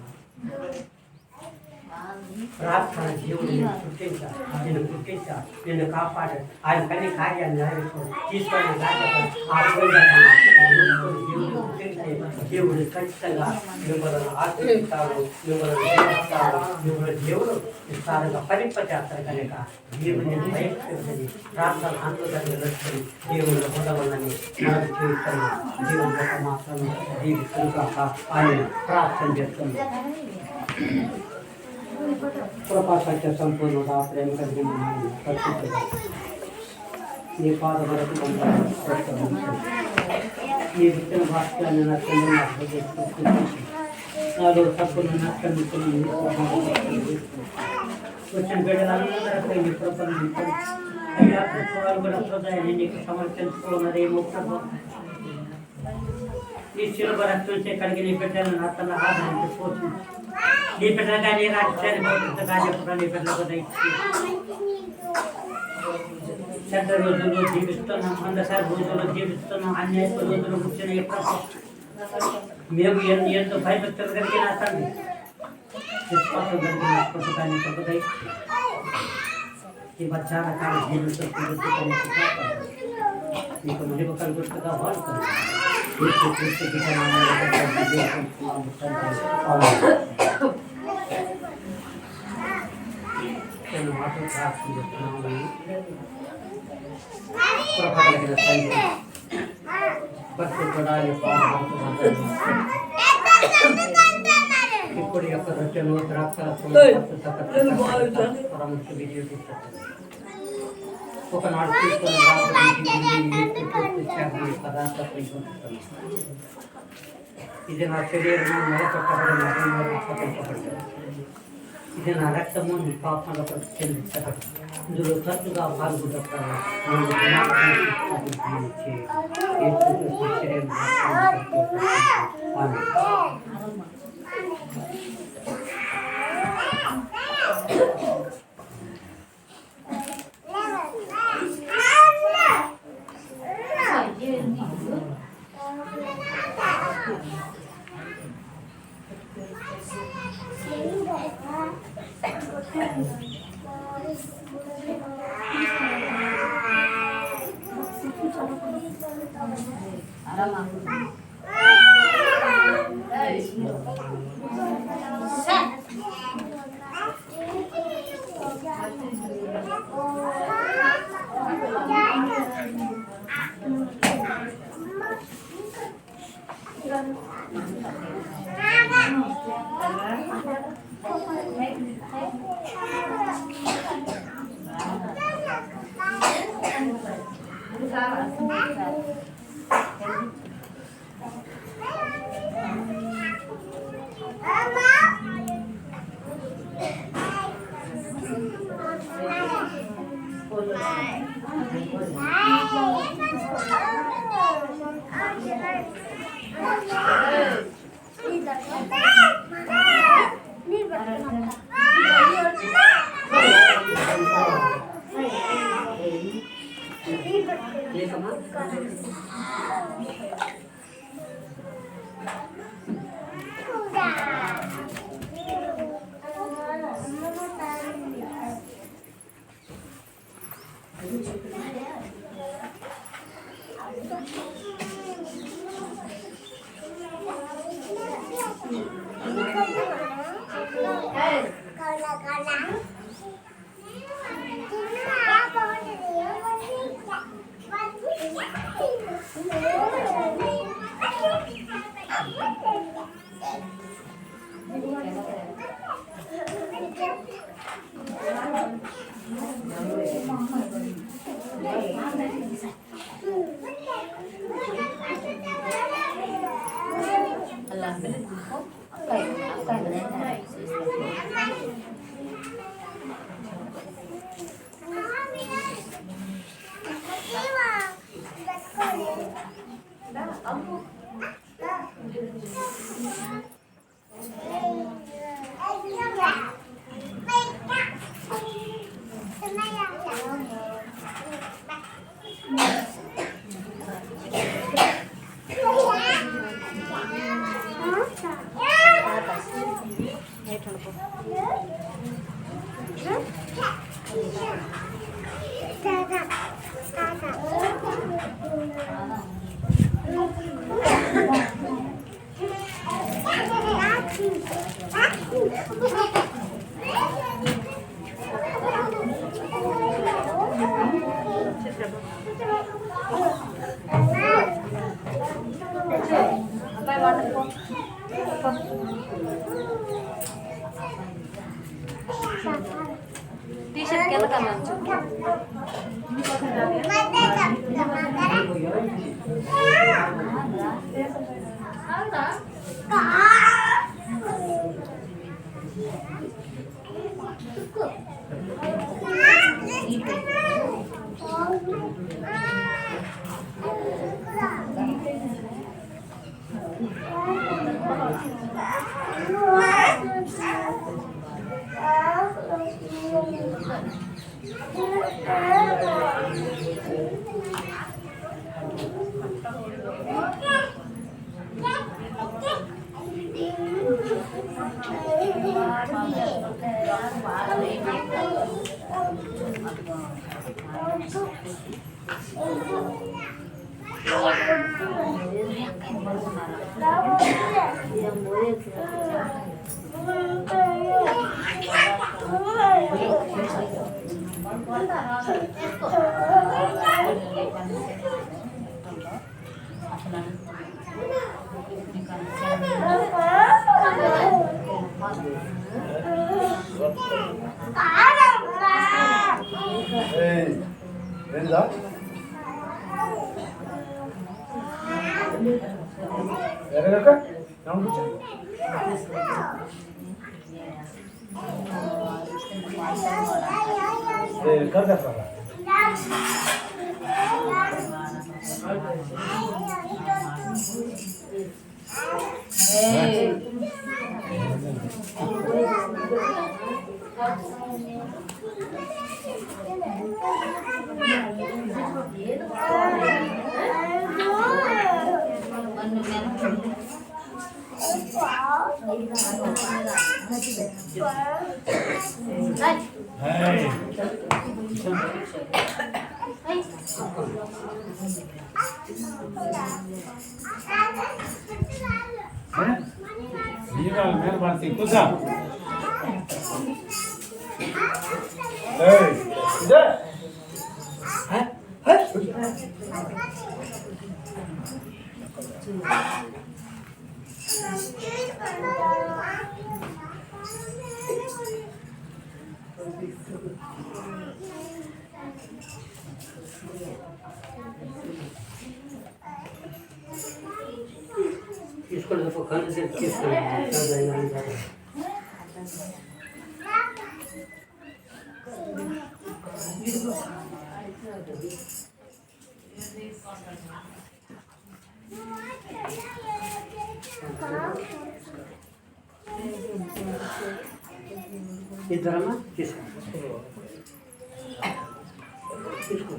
ప్రార్థన దేవుడు నేను పుట్టించా నిన్ను కాపాడాడు ఆయన కన్నీ కార్యాన్ని నెరవేర్చుకోడు తీసుకొని దేవుడు ఖచ్చితంగా మిమ్మల్ని ఆశ్రయిస్తాడు మిమ్మల్ని చేస్తాడు మిమ్మల్ని దేవుడు విస్తారంగా పరిపచేస్తాడు కనుక దేవుడిని బయటపెట్టని ప్రార్థన ఆందోళన వచ్చి దేవుడు పొందవలని మనకు జీవితాన్ని దేవుడు ఒక మాత్రం జీవిస్తుందాక ఆయన ప్రార్థన చేస్తుంది కృపాసత్య సంపూర్ణత ప్రేమ కలిగి నీ పాద వరకు నీ పుట్టిన భాషలను నాలో తప్పులు వచ్చిన బిడ్డలందరికీ నీ కృపను అయ్యా వారు కూడా హృదయాన్ని నీకు సమర్పించుకున్నదేమో నీ శిలువ రక్తం కడిగి నీ బిడ్డలను అతను ఆదరించి పోతుంది నీ బిడ్డ కానీ రాజ్యాన్ని కానీ ఎప్పుడు నీ బిడ్డలకు చెడ్డ రోజుల్లో జీవిస్తున్నాం 100 రోజుల్లో జీవిస్తున్నాం అన్యాయ రోజులు కూర్చొని ఎప్పుడు మేము ఎంతో భయభక్తులు కలిగిన తండ్రి విశ్వాసం కలిగిన పుస్తకాన్ని ఈ మధ్యాహ్న కాల జీవితం మీకు మహిమ కలుగుతుందిగా వాడుతుంది మాటలు ప్రార్థన చేస్తున్నాము. కృపగలిగిన తండ్రి, భక్తి చూడాలి ఇప్పుడు యొక్క రచన ఒకనాడు తీసుకుని పదార్థం ఇది నా శరీరము నిలబెట్టబడిన ఇది నా రక్తము నీ పాపంలో చెల్లించబడి ఇందులో తరచుగా పాల్గొంటారు. टी-शर्ट क्या लगा मंचू తీసుకొని కళ్ళు తీసుకొని ఇద్దరమ్మా తీసుకో తీసుకో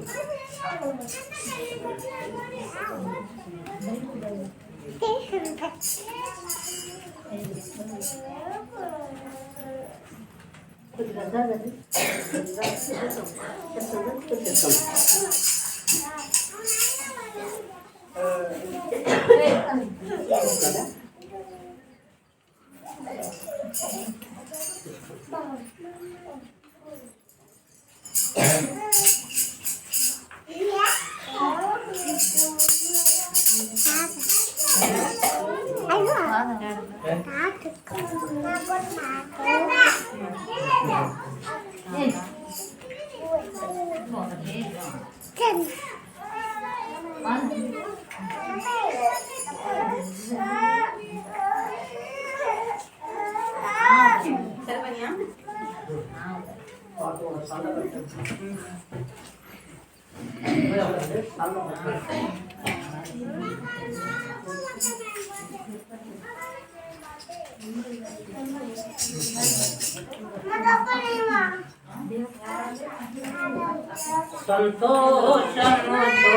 సంతోషముతో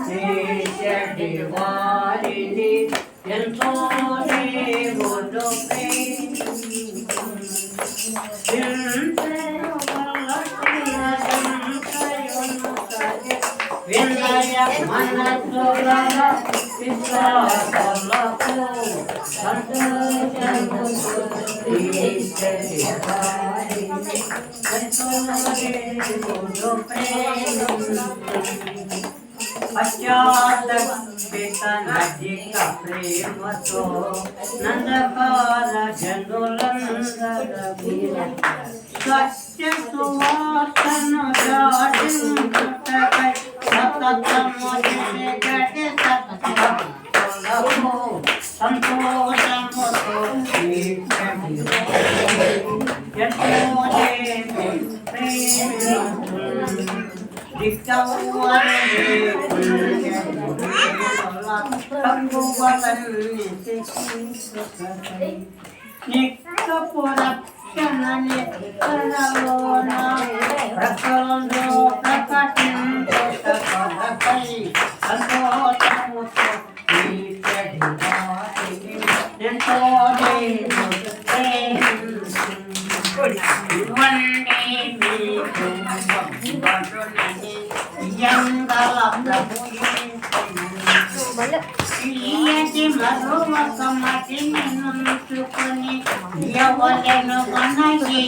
నిత్యటి వారిని ఎంతో దేవుడు వినయ మనసుల విశ్వాసములకు సంతోషముతో నిత్యటి వారిని పశ్చాత్పిత నజిక ప్రేమతో నందకాల జనులందరూ సత్య సువాసన జాడించుటకై సతతము గడి సత్యము సంతోషముతో ఎంగల ప్రభుయేటి మరువక మతిని నుంచుకొని ఎవలను కొనగి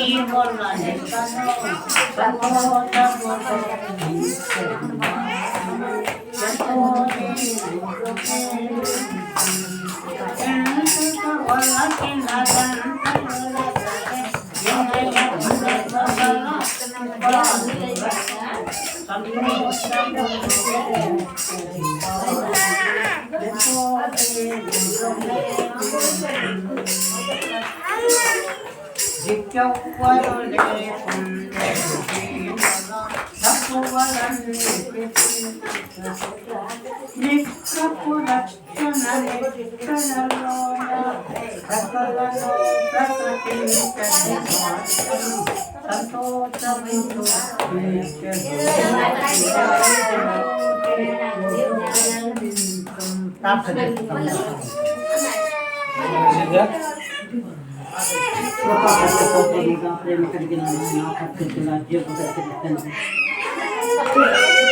ప్రేమ కలిగిన నా పరిస్థితులు రాజ్యోప పరిస్థితి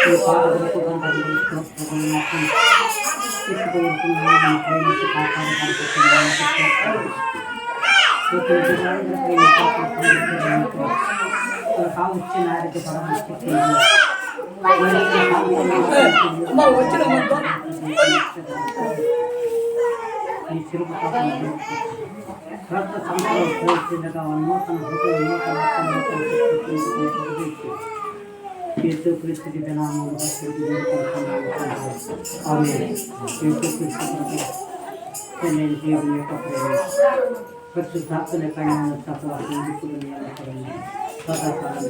ఈ పాటలకు వచ్చిన ఈ చిరుపు సంస్థ నూతన క్రీస్తుకి నేను దేవుని యొక్క ప్రేమ పరిశుద్ధాత్మల పైన సదాకాలం